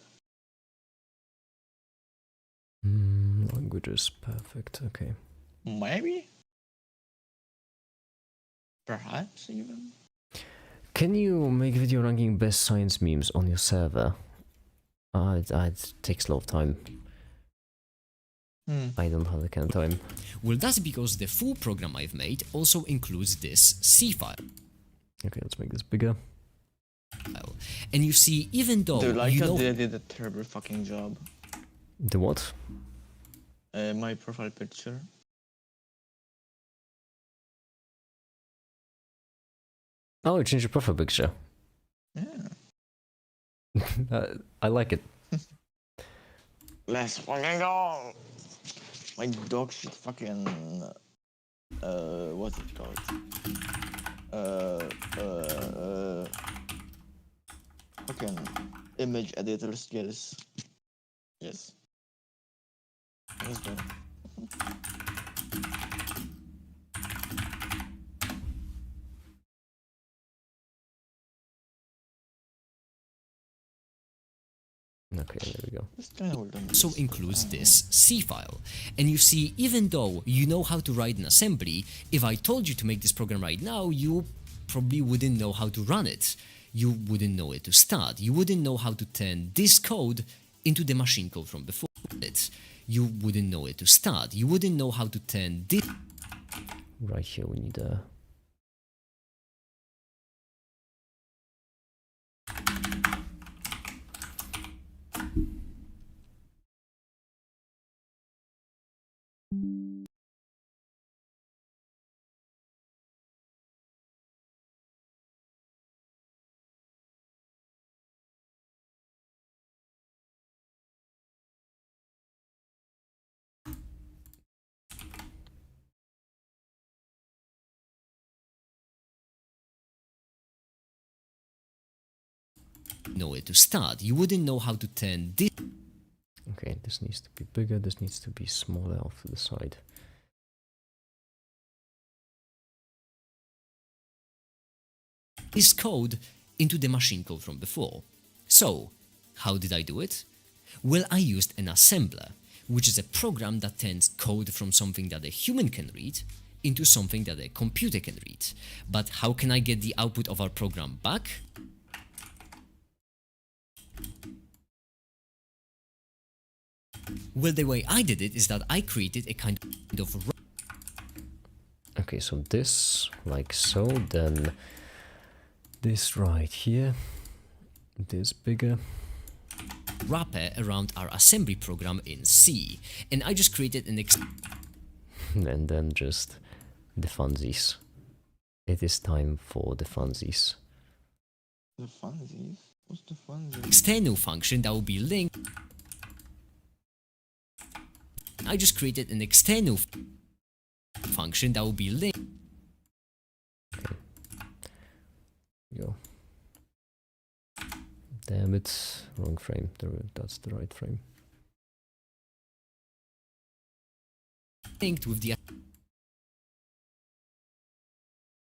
[SPEAKER 1] Languages, perfect, okay.
[SPEAKER 3] Maybe? Perhaps even?
[SPEAKER 1] Can you make video ranking best science memes on your server? It takes a lot of time. I don't have the kind of time.
[SPEAKER 2] Well, that's because the full program I've made also includes this C file.
[SPEAKER 1] Okay, let's make this bigger.
[SPEAKER 2] And you see, even though
[SPEAKER 3] Dude, like
[SPEAKER 2] you
[SPEAKER 3] that
[SPEAKER 2] know...
[SPEAKER 3] they did a terrible fucking job.
[SPEAKER 1] The what?
[SPEAKER 3] My profile picture.
[SPEAKER 1] Oh, you changed your profile picture.
[SPEAKER 3] Yeah.
[SPEAKER 1] I like it.
[SPEAKER 3] Let's fucking go! My dog should fucking... what's it called? Fucking image editor skills. Yes. Let's go.
[SPEAKER 1] Okay, there we go.
[SPEAKER 3] This kind of will done.
[SPEAKER 2] also includes this C file. And you see, even though you know how to write an assembly, if I told you to make this program right now, you probably wouldn't know how to run it. You wouldn't know where to start. You wouldn't know how to turn this code into the machine code from before it. You wouldn't know where to start. You wouldn't know how to turn this...
[SPEAKER 1] Right here we need a...
[SPEAKER 2] know where to start. You wouldn't know how to turn this...
[SPEAKER 1] Okay, this needs to be bigger, this needs to be smaller off to the side.
[SPEAKER 2] this code into the machine code from before. So, how did I do it? Well, I used an assembler, which is a program that turns code from something that a human can read into something that a computer can read. But how can I get the output of our program back? Well, the way I did it is that I created a kind of
[SPEAKER 1] Okay, so this, like so, then this right here, this bigger.
[SPEAKER 2] wrapper around our assembly program in C, and I just created an
[SPEAKER 1] And then just the funsies. It is time for the funsies.
[SPEAKER 3] The funsies? What's the funsies?
[SPEAKER 2] external function that will be linked. I just created an external function that will be linked.
[SPEAKER 1] Go. Damn it, wrong frame. That's the right frame.
[SPEAKER 2] Linked with the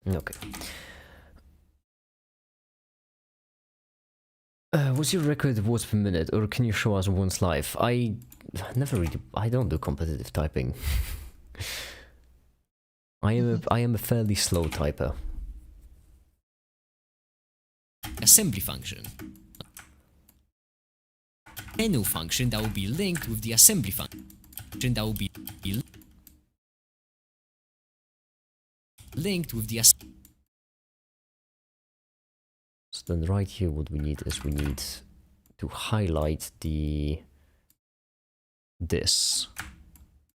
[SPEAKER 1] Okay. What's your record of words per minute, or can you show us once live? I don't do competitive typing. I am a fairly slow typer.
[SPEAKER 2] assembly function. External function that will be linked with the assembly function that will be linked with the
[SPEAKER 1] So then right here what we need is we need to highlight this.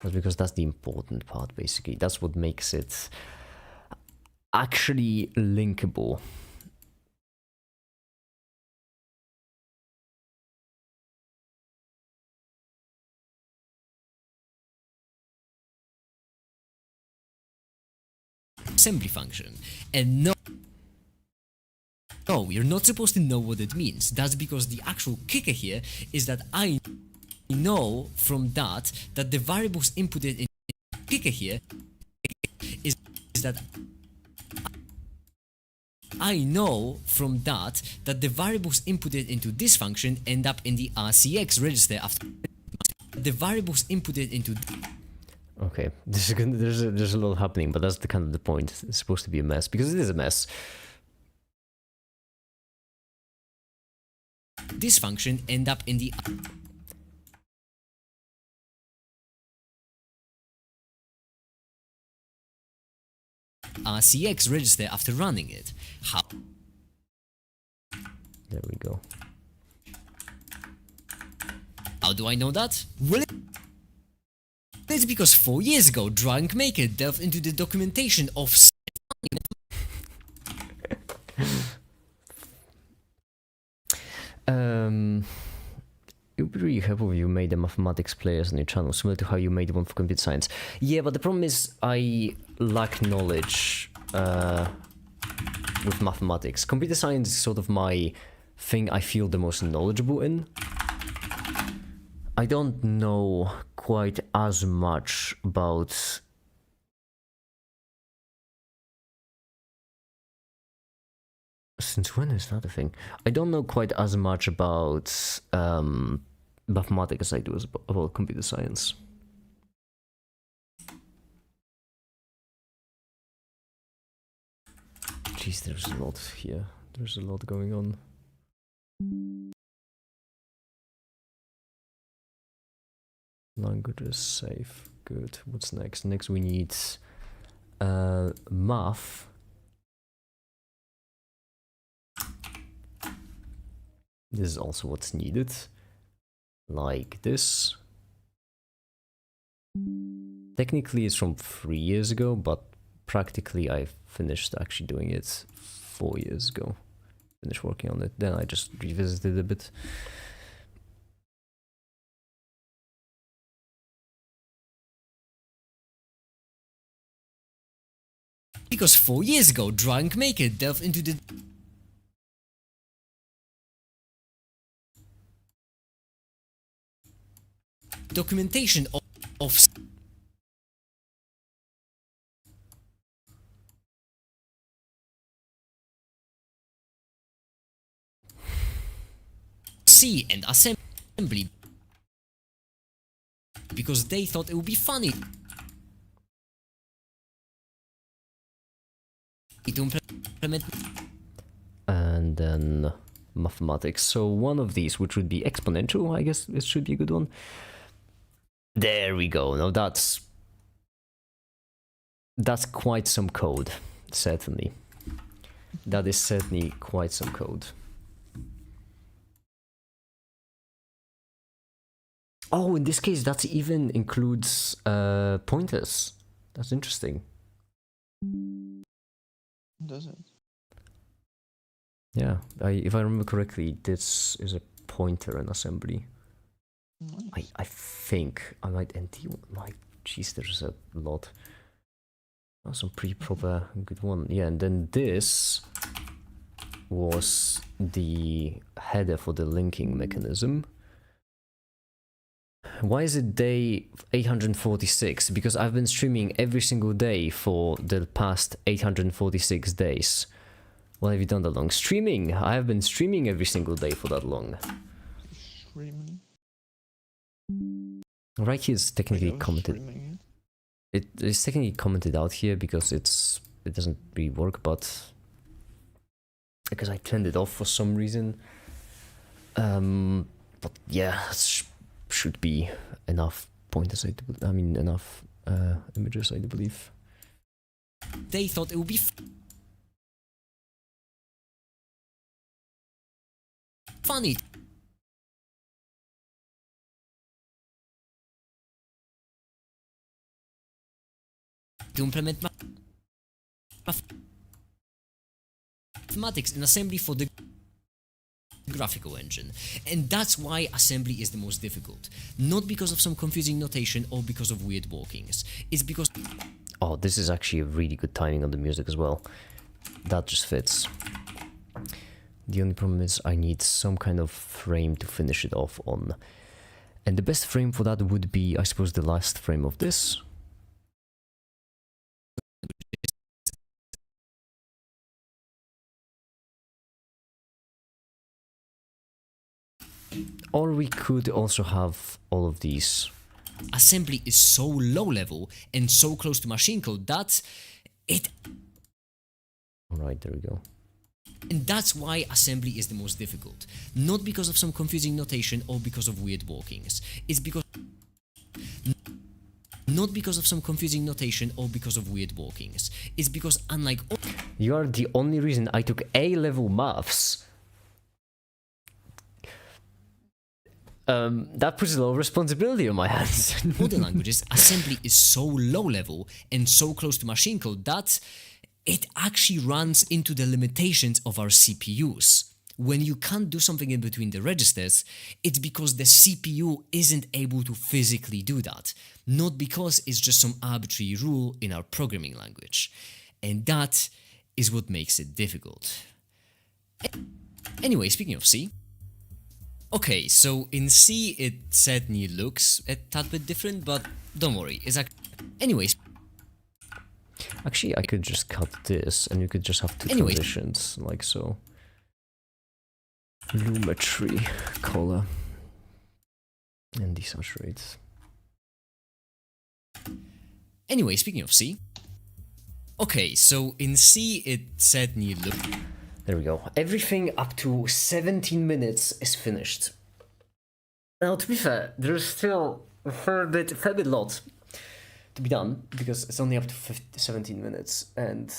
[SPEAKER 1] That's because that's the important part basically. That's what makes it actually linkable.
[SPEAKER 2] assembly function. And no, you're not supposed to know what it means. That's because the actual kicker here is that I know from that the variables inputted in kicker here is that I know from that the variables inputted into this function end up in the RCX register after the variables inputted into.
[SPEAKER 1] Okay, this is good. There's a lot happening, but that's the kind of the point. It's supposed to be a mess because it is a mess.
[SPEAKER 2] This function end up in the RCX register after running it. How?
[SPEAKER 1] There we go.
[SPEAKER 2] How do I know that? Well, it's because 4 years ago, Drunk Maker delved into the documentation of
[SPEAKER 1] It would be really helpful if you made the mathematics players on your channel, similar to how you made one for computer science. Yeah, but the problem is I lack knowledge with mathematics. Computer science is sort of my thing I feel the most knowledgeable in. I don't know quite as much about since when is that a thing? I don't know quite as much about mathematics as I do about computer science. Jeez, there's a lot here. There's a lot going on. Languages safe. Good. What's next? Next we need math. This is also what's needed. Like this. Technically it's from 3 years ago, but practically I finished actually doing it 4 years ago. Finished working on it. Then I just revisited a bit.
[SPEAKER 2] because 4 years ago, Drunk Maker delved into the documentation of C and assembly because they thought it would be funny to implement.
[SPEAKER 1] And then mathematics. So one of these, which would be exponential, I guess it should be a good one. There we go. Now that's quite some code, certainly. That is certainly quite some code. Oh, in this case, that even includes pointers. That's interesting.
[SPEAKER 3] Does it?
[SPEAKER 1] Yeah, if I remember correctly, this is a pointer in assembly.
[SPEAKER 3] Nice.
[SPEAKER 1] I think I might NT. My jeez, there's a lot. Oh, some pretty proper good one. Yeah, and then this was the header for the linking mechanism. Why is it day 846? Because I've been streaming every single day for the past 846 days. What have you done that long? Streaming! I have been streaming every single day for that long.
[SPEAKER 3] Streaming.
[SPEAKER 1] Right here is technically
[SPEAKER 3] Wait,
[SPEAKER 1] commented.
[SPEAKER 3] streaming
[SPEAKER 1] It is technically commented out here because it doesn't really work, but because I turned it off for some reason. But yeah, should be enough pointers. I mean enough images, I do believe.
[SPEAKER 2] They thought it would be funny to implement mathematics in assembly for the graphical engine, and that's why assembly is the most difficult. Not because of some confusing notation or because of weird walkings. It's because...
[SPEAKER 1] Oh, this is actually a really good timing on the music as well. That just fits. The only problem is I need some kind of frame to finish it off on. And the best frame for that would be, I suppose, the last frame of this. Or we could also have all of these.
[SPEAKER 2] assembly is so low level and so close to machine code that it...
[SPEAKER 1] Alright, there we go.
[SPEAKER 2] And that's why assembly is the most difficult. Not because of some confusing notation or because of weird walkings. It's because... Not because of some confusing notation or because of weird walkings. It's because unlike...
[SPEAKER 1] You are the only reason I took A-level maths. That puts a lot of responsibility on my hands.
[SPEAKER 2] other languages, assembly is so low level and so close to machine code that it actually runs into the limitations of our CPUs. When you can't do something in between the registers, it's because the CPU isn't able to physically do that, not because it's just some arbitrary rule in our programming language. And that is what makes it difficult. Anyway, speaking of C, okay, so in C it certainly looks a tad bit different, but don't worry, it's anyways.
[SPEAKER 1] Actually, I could just cut this and you could just have two transitions, like so. Lumetry color and desaturate.
[SPEAKER 2] Anyway, speaking of C, okay, so in C it certainly looks...
[SPEAKER 1] There we go. Everything up to 17 minutes is finished. Now, to be fair, there's still a fair bit lot to be done, because it's only up to 17 minutes, and...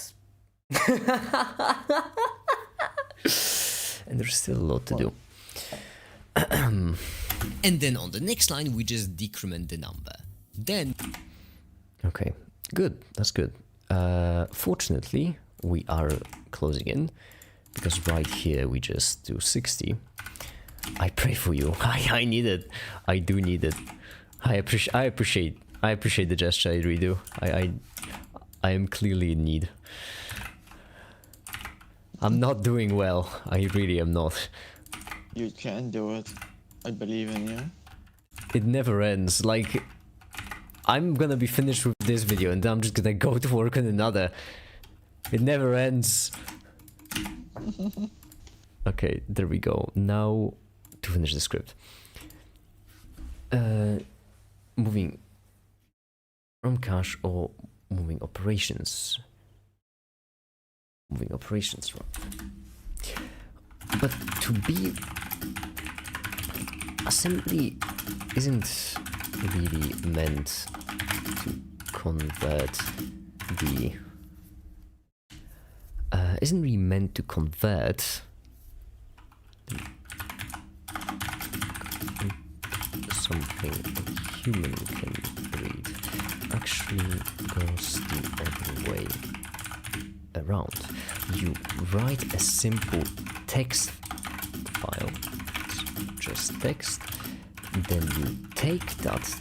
[SPEAKER 1] and there's still a lot to do.
[SPEAKER 2] And then on the next line, we just decrement the number. Then...
[SPEAKER 1] Okay, good. That's good. Fortunately, we are closing in, because right here we just do 60. I pray for you. I need it. I do need it. I appreciate the gesture. I really do. I am clearly in need. I'm not doing well. I really am not.
[SPEAKER 3] You can do it. I believe in you.
[SPEAKER 1] It never ends. Like, I'm gonna be finished with this video and then I'm just gonna go to work on another. It never ends. Okay, there we go. Now to finish the script. Moving from cache or moving operations. Moving operations, right? But to be assembly isn't really meant to convert the isn't really meant to convert something a human can read. Actually goes the other way around. You write a simple text file, just text, then you take that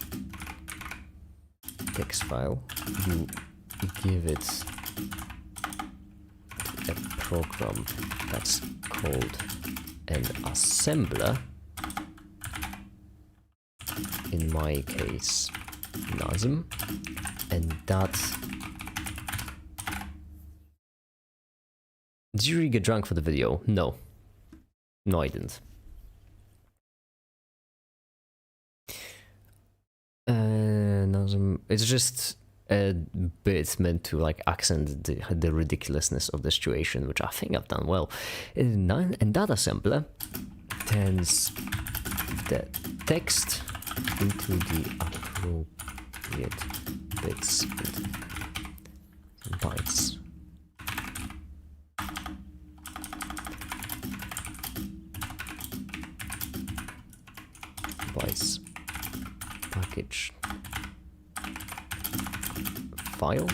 [SPEAKER 1] text file, you give it a program that's called an assembler, in my case Nazim, and that... Did you really get drunk for the video? No. No, I didn't. Nazim, it's just a bit meant to like accent the ridiculousness of the situation, which I think I've done well. And that assembler turns the text into the appropriate bits and bytes. Bytes package file.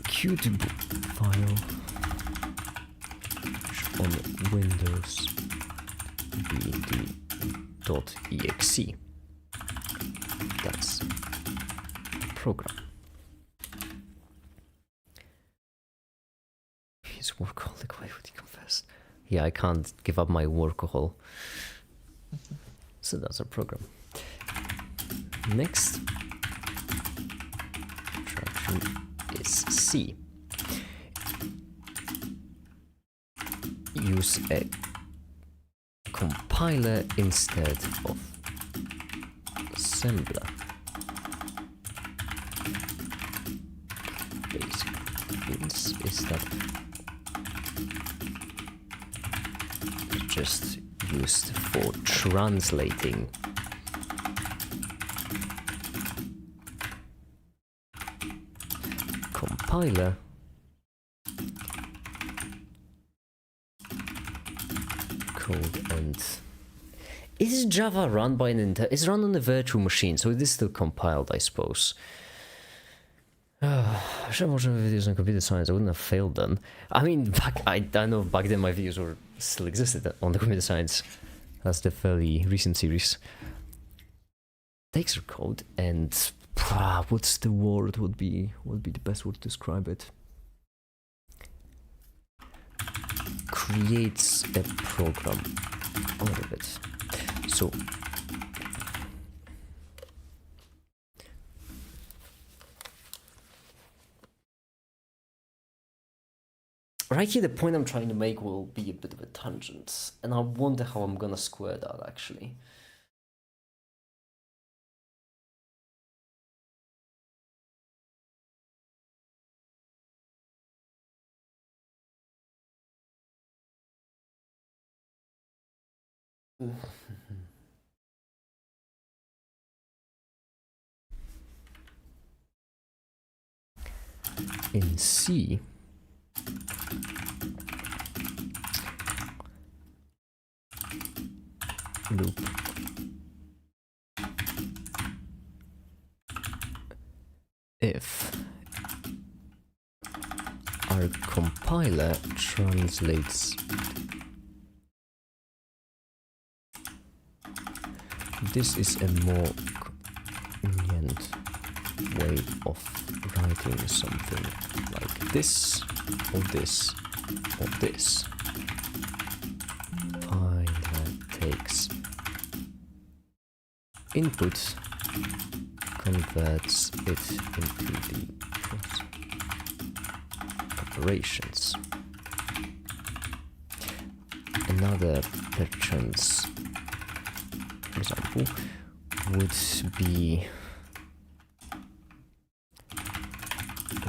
[SPEAKER 1] Qt file on Windows bd.exe. That's the program. He's workaholic, why would he confess? Yeah, I can't give up my workahol. So that's our program. Next instruction is C. Use a compiler instead of assembler. Basic means is that it's just used for translating compiler code. And is Java run by an it's run on a virtual machine, so it is still compiled, I suppose. I should have watched my videos on computer science. I wouldn't have failed then. I mean, I know back then my videos were still existed on the computer science. That's the fairly recent series. Takes your code and what's the word would be the best word to describe it? Creates a program out of it. So right here, the point I'm trying to make will be a bit of a tangent, and I wonder how I'm gonna square that actually. In C, loop if our compiler translates this is a more convenient way of writing something like this or this or this. Takes input, converts it into the operations. Another perchance example would be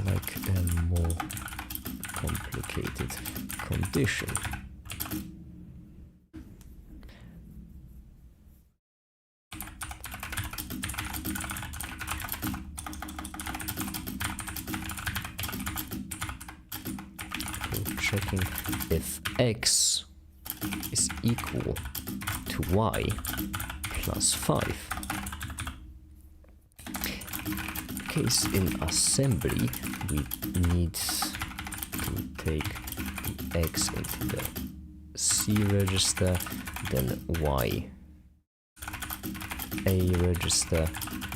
[SPEAKER 1] like a more complicated condition. checking if x is equal to y plus 5. In case in assembly we need to take the x into the C register, then y A register,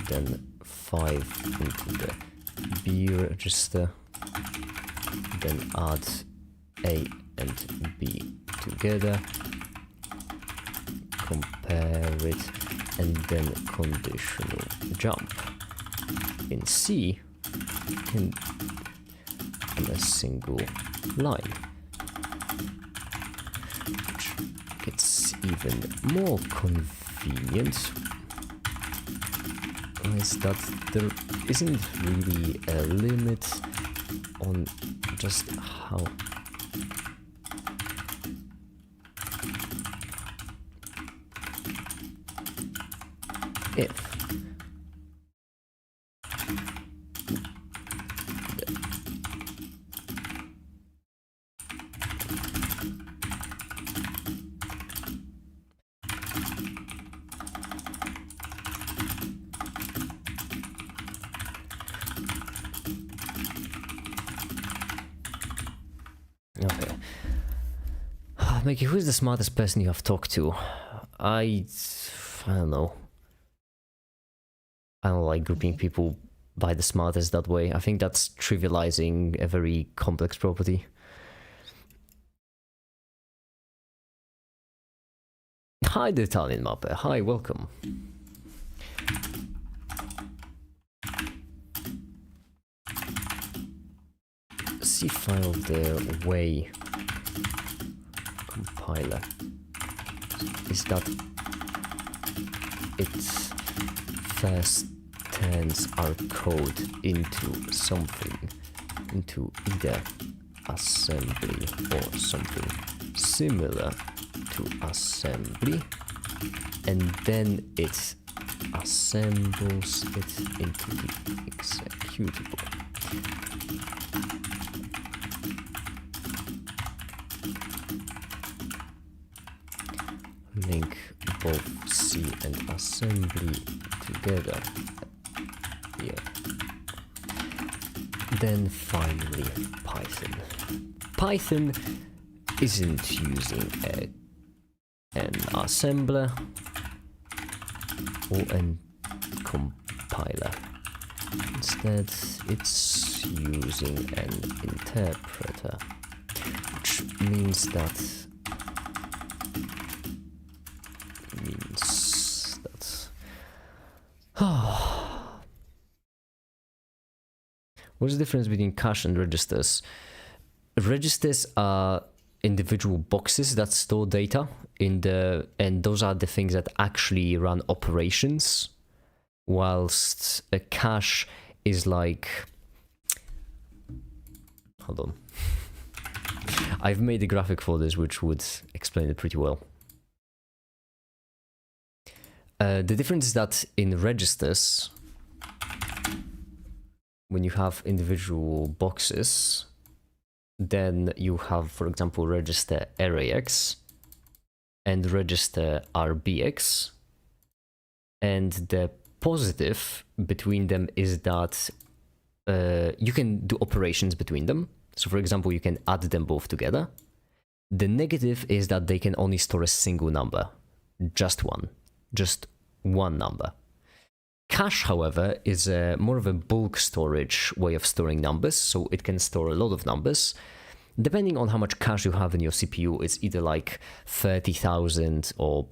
[SPEAKER 1] then 5 into the B register, then add A and B together, compare it, and then conditional jump. In C, you can on a single line, which gets even more convenient, is that there isn't really a limit on just how if okay. Mickey, who's the smartest person you have talked to? I don't know. I don't like grouping people by the smartest that way. I think that's trivializing a very complex property. Hi, the Italian Mappe. Hi, welcome. C file the way compiler is that it first turns our code into something, into either assembly or something similar to assembly, and then it assembles it into the executable. Link both C and assembly together here. Then finally Python. Python isn't using an assembler or an compiler. Instead, it's using an interpreter, which means that what's the difference between cache and registers? Registers are individual boxes that store data and those are the things that actually run operations, whilst a cache is like, hold on. I've made a graphic for this which would explain it pretty well. The difference is that in registers, when you have individual boxes, then you have, for example, register arrayx and register rbx, and the positive between them is that you can do operations between them. So for example, you can add them both together. The negative is that they can only store a single number, just one number. Cache, however, is more of a bulk storage way of storing numbers, so it can store a lot of numbers. Depending on how much cache you have in your CPU, it's either like 30,000 or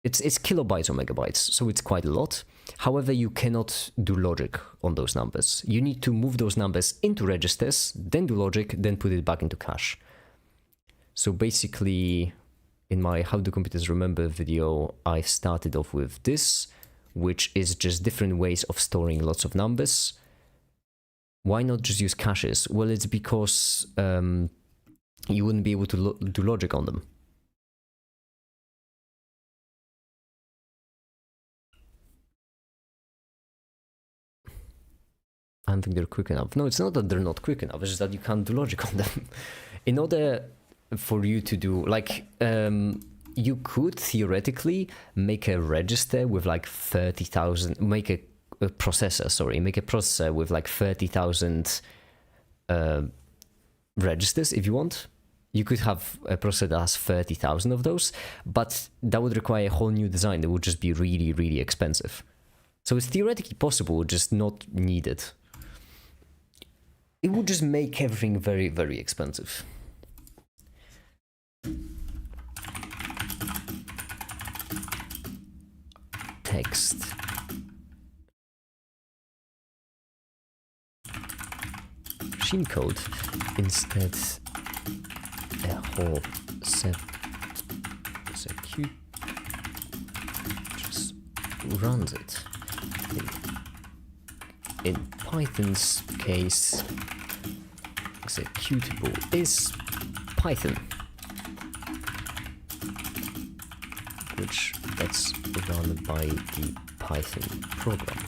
[SPEAKER 1] it's kilobytes or megabytes, so it's quite a lot. However, you cannot do logic on those numbers. You need to move those numbers into registers, then do logic, then put it back into cache. So basically, in my How Do Computers Remember video, I started off with this, which is just different ways of storing lots of numbers. Why not just use caches? Well, it's because you wouldn't be able to do logic on them. I don't think they're quick enough. No, it's not that they're not quick enough, it's just that you can't do logic on them. in order for you to do like you could theoretically make a register with like 30,000, make a processor with like 30,000 registers if you want. You could have a processor that has 30,000 of those, but that would require a whole new design that would just be really, really expensive. So it's theoretically possible, just not needed. It would just make everything very, very expensive. Text. Machine code. Instead, a whole circuit just runs it. In Python's case, executable is Python, which gets run by the Python program.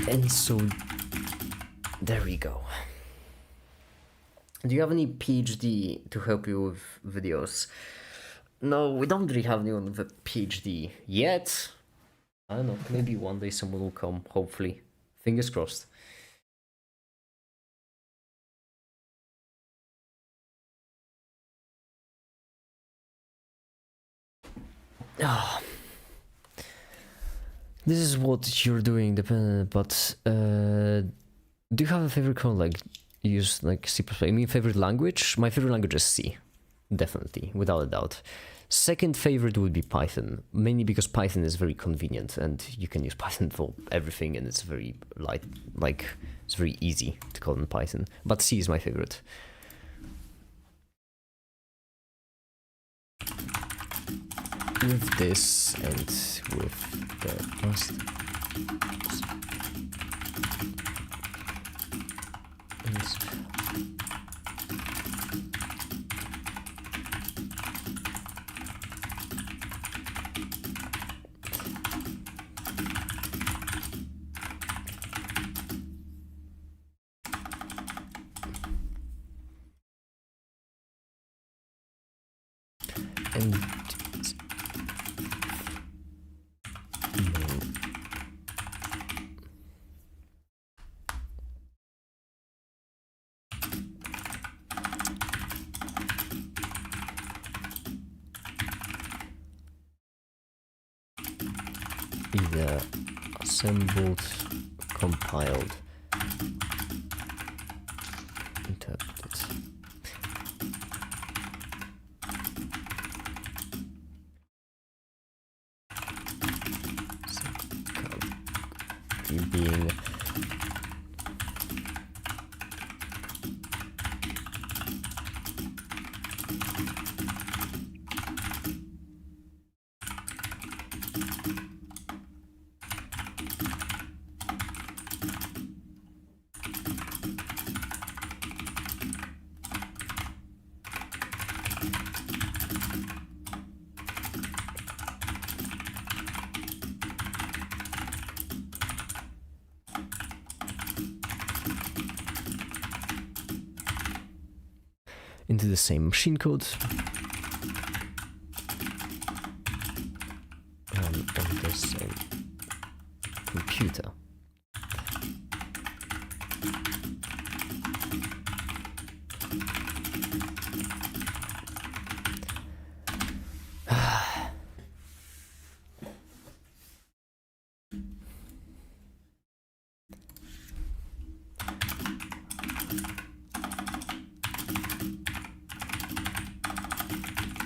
[SPEAKER 1] And so, there we go. Do you have any PhD to help you with videos? No, we don't really have anyone with a PhD yet. I don't know, maybe one day someone will come, hopefully. Fingers crossed. Ah. This is what you're doing, but do you have a favorite code, like use like C++? I mean, favorite language? My favorite language is C, definitely, without a doubt. Second favorite would be Python, mainly because Python is very convenient and you can use Python for everything, and it's very light, like it's very easy to code in Python. But C is my favorite. With this and with the last and either assembled, compiled, interpreted. So, being into the same machine code on the same computer.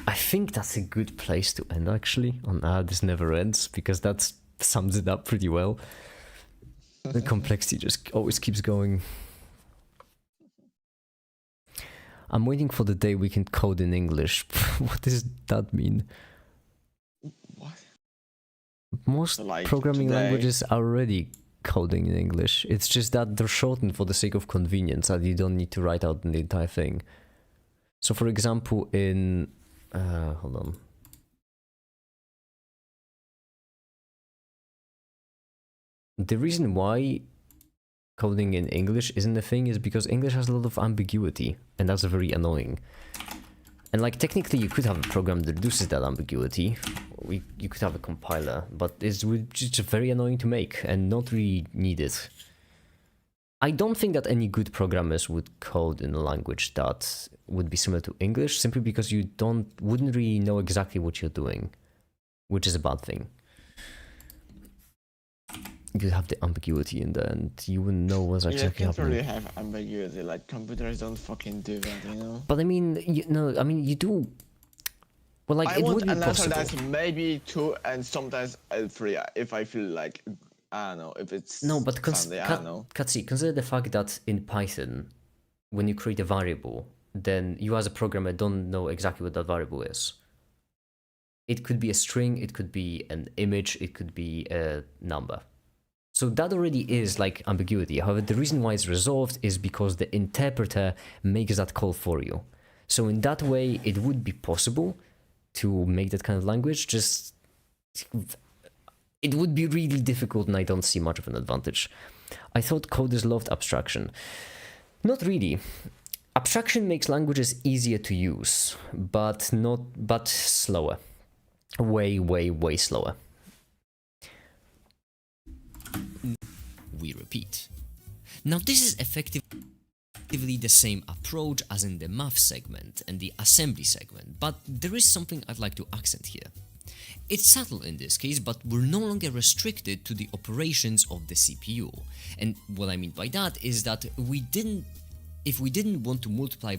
[SPEAKER 1] I think that's a good place to end, actually, on this never ends, because that sums it up pretty well. The complexity just always keeps going. I'm waiting for the day we can code in English. What does that mean?
[SPEAKER 3] What?
[SPEAKER 1] Most
[SPEAKER 3] Like
[SPEAKER 1] programming
[SPEAKER 3] today.
[SPEAKER 1] languages are already coding in English. It's just that they're shortened for the sake of convenience, that you don't need to write out the entire thing. So, for example, in hold on. The reason why coding in English isn't a thing is because English has a lot of ambiguity, and that's very annoying. And like technically, you could have a program that reduces that ambiguity. You could have a compiler, but it's just very annoying to make and not really needed. I don't think that any good programmers would code in a language that would be similar to English, simply because you wouldn't really know exactly what you're doing, which is a bad thing. You have the ambiguity in there, and you wouldn't know what's
[SPEAKER 3] You
[SPEAKER 1] exactly
[SPEAKER 3] can't
[SPEAKER 1] happening.
[SPEAKER 3] really have ambiguity. Like computers don't fucking do that, you know.
[SPEAKER 1] But I mean, you do. Well, like
[SPEAKER 3] I
[SPEAKER 1] it
[SPEAKER 3] want
[SPEAKER 1] would be
[SPEAKER 3] an answer
[SPEAKER 1] possible.
[SPEAKER 3] that's maybe 2 and sometimes 3 if I feel like, I don't know, if it's
[SPEAKER 1] No, but
[SPEAKER 3] Sunday, I don't know.
[SPEAKER 1] Katsi, consider the fact that in Python, when you create a variable, then you as a programmer don't know exactly what that variable is. It could be a string, it could be an image, it could be a number. So that already is like ambiguity. However, the reason why it's resolved is because the interpreter makes that call for you. So in that way, it would be possible to make that kind of language. Just it would be really difficult, and I don't see much of an advantage. I thought coders loved abstraction. Not really. Abstraction makes languages easier to use, but slower. Way slower.
[SPEAKER 2] We repeat. Now this is effectively the same approach as in the math segment and the assembly segment, but there is something I'd like to accent here. It's subtle in this case, but we're no longer restricted to the operations of the CPU. And what I mean by that is that if we didn't want to multiply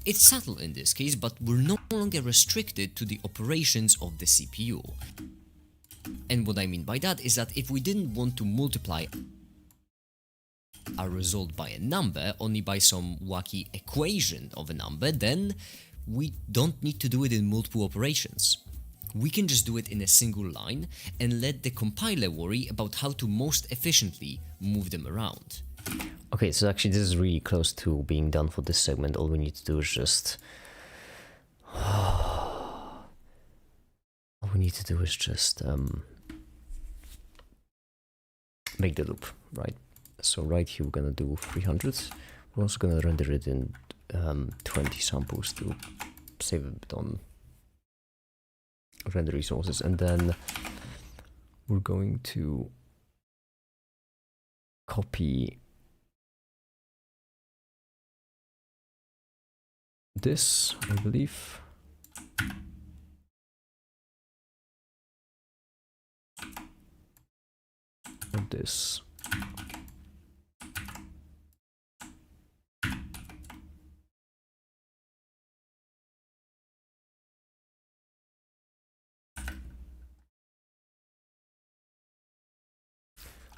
[SPEAKER 2] it's subtle in this case, but we're no longer restricted to the operations of the CPU. And what I mean by that is that if we didn't want to multiply a result by a number, only by some wacky equation of a number, then we don't need to do it in multiple operations. We can just do it in a single line and let the compiler worry about how to most efficiently move them around.
[SPEAKER 1] Okay, so actually this is really close to being done for this segment. All we need to do is just... All we need to do is just make the loop, right? So right here we're gonna do 300. We're also gonna render it in 20 samples to save a bit on render resources, and then we're going to copy this, I believe. Or this.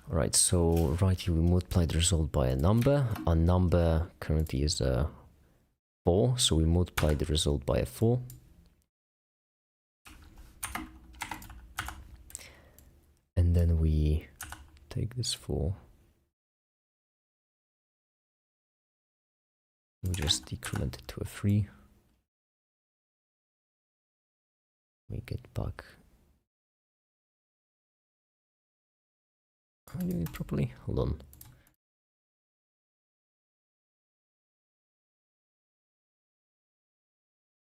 [SPEAKER 1] Alright, so right here we multiply the result by a number. Our number currently is 4, so we multiply the result by a 4. And then we take this 4. We just decrement it to a 3. We get back. Am I doing it properly? Hold on.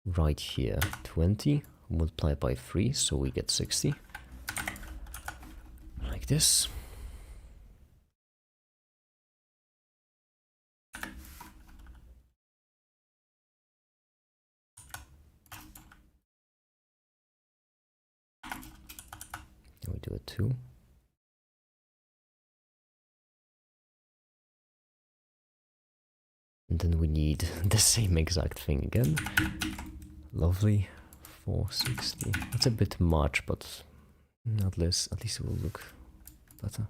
[SPEAKER 1] Right here, 20, multiply by 3, so we get 60. Like this. And we do a 2. And then we need the same exact thing again. Lovely. 460. That's a bit much, but at least it will look better.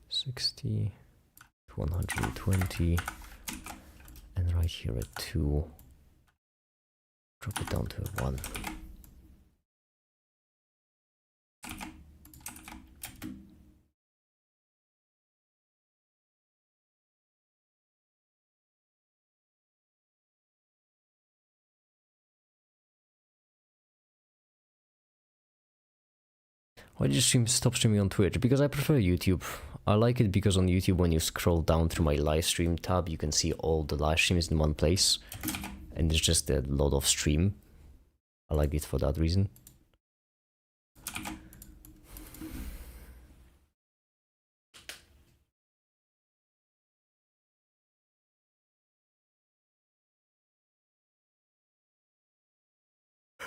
[SPEAKER 1] 60 to 120. And right here at 2. Drop it down to a 1. Why did you stop streaming on Twitch? Because I prefer YouTube. I like it because on YouTube, when you scroll down through my live stream tab, you can see all the live streams in one place. And there's just a lot of stream. I like it for that reason.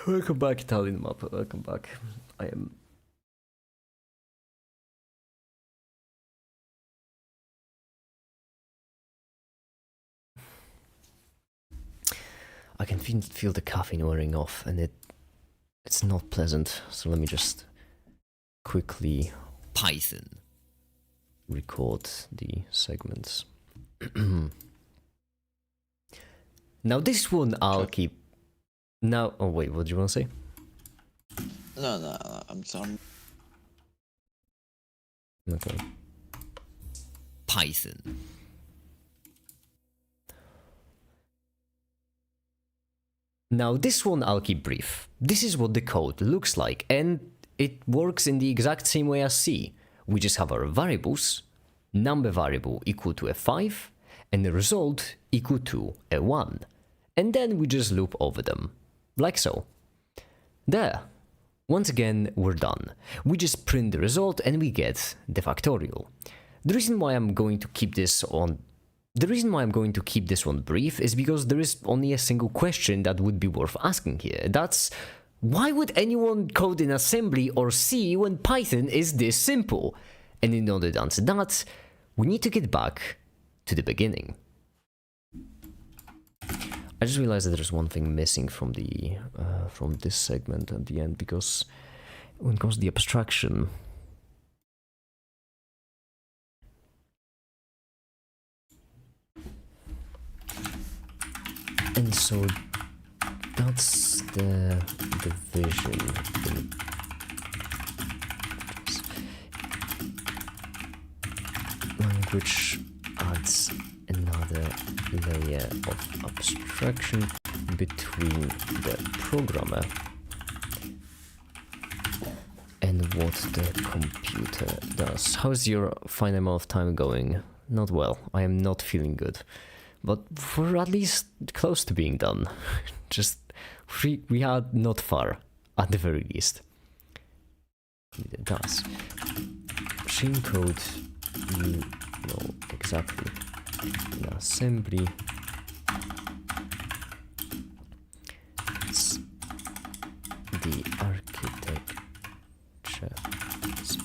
[SPEAKER 1] Welcome back, Italian map. Welcome back. I am... I can feel the caffeine wearing off, and it's not pleasant. So let me just quickly
[SPEAKER 2] Python.
[SPEAKER 1] record the segments. Now this one I'll keep. Now, oh wait, what do you want to say?
[SPEAKER 3] No, I'm sorry.
[SPEAKER 1] Okay.
[SPEAKER 2] Python.
[SPEAKER 1] Now this one I'll keep brief. This is what the code looks like, and it works in the exact same way as C. We just have our variables, number variable equal to a 5, and the result equal to a 1. And then we just loop over them, like so. There. Once again, we're done. We just print the result and we get the factorial. The reason why I'm going to keep this one brief is because there is only a single question that would be worth asking here. That's, why would anyone code in assembly or C when Python is this simple? And in order to answer that, we need to get back to the beginning. I just realized that there's one thing missing from the from this segment at the end, because when it comes to the abstraction, and so that's the division in language adds another layer of abstraction between the programmer and what the computer does. How's your final amount of time going? Not well. I am not feeling good. But we're at least close to being done. Just, we are not far, at the very least. It does. Machine code, you know exactly. In assembly, it's the architecture is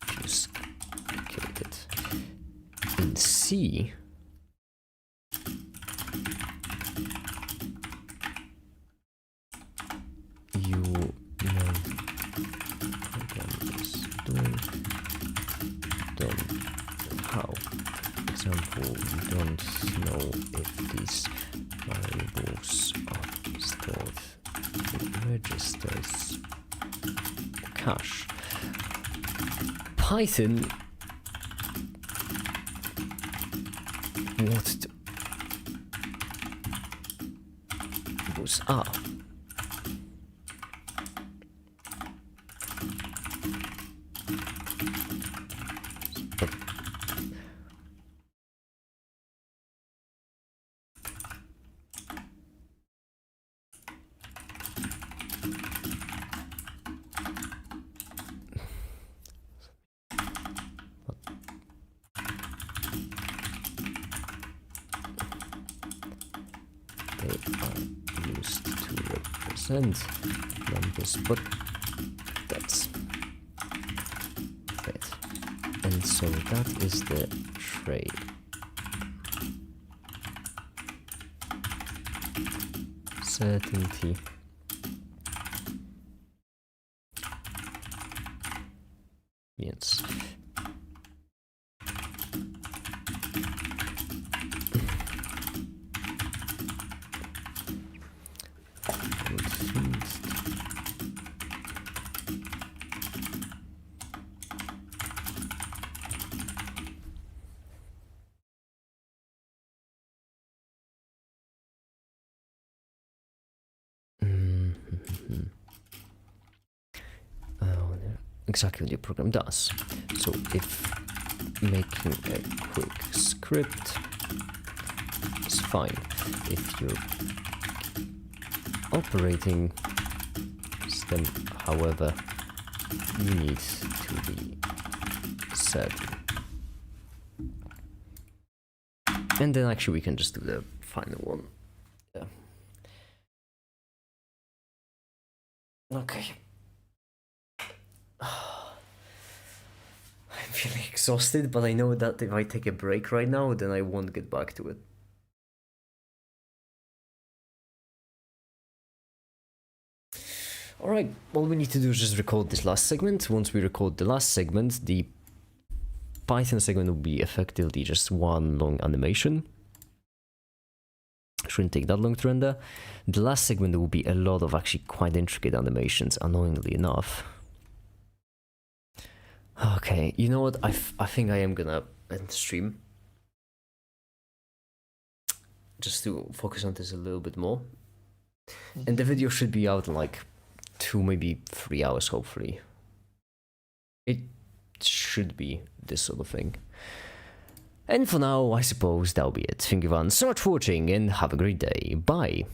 [SPEAKER 1] obfuscated. In C, you know program is doing, don't know how. For example, you don't know if these variables are stored in registers or cache. Python, what those are. Used to represent numbers, but that's it. And so that is the trade. Certainty. Yes. Exactly what your program does. So if making a quick script is fine, if you're operating system, however, you need to be certain. And then actually we can just do the final one. Yeah. Okay. I'm feeling exhausted, but I know that if I take a break right now, then I won't get back to it. Alright, all we need to do is just record this last segment. Once we record the last segment, the Python segment will be effectively just one long animation. Shouldn't take that long to render. The last segment will be a lot of actually quite intricate animations, annoyingly enough. Okay, you know what? I think I am gonna end the stream. Just to focus on this a little bit more. And the video should be out in like 2, maybe 3 hours, hopefully. It should be this sort of thing. And for now, I suppose that'll be it. Thank you everyone so much for watching and have a great day. Bye.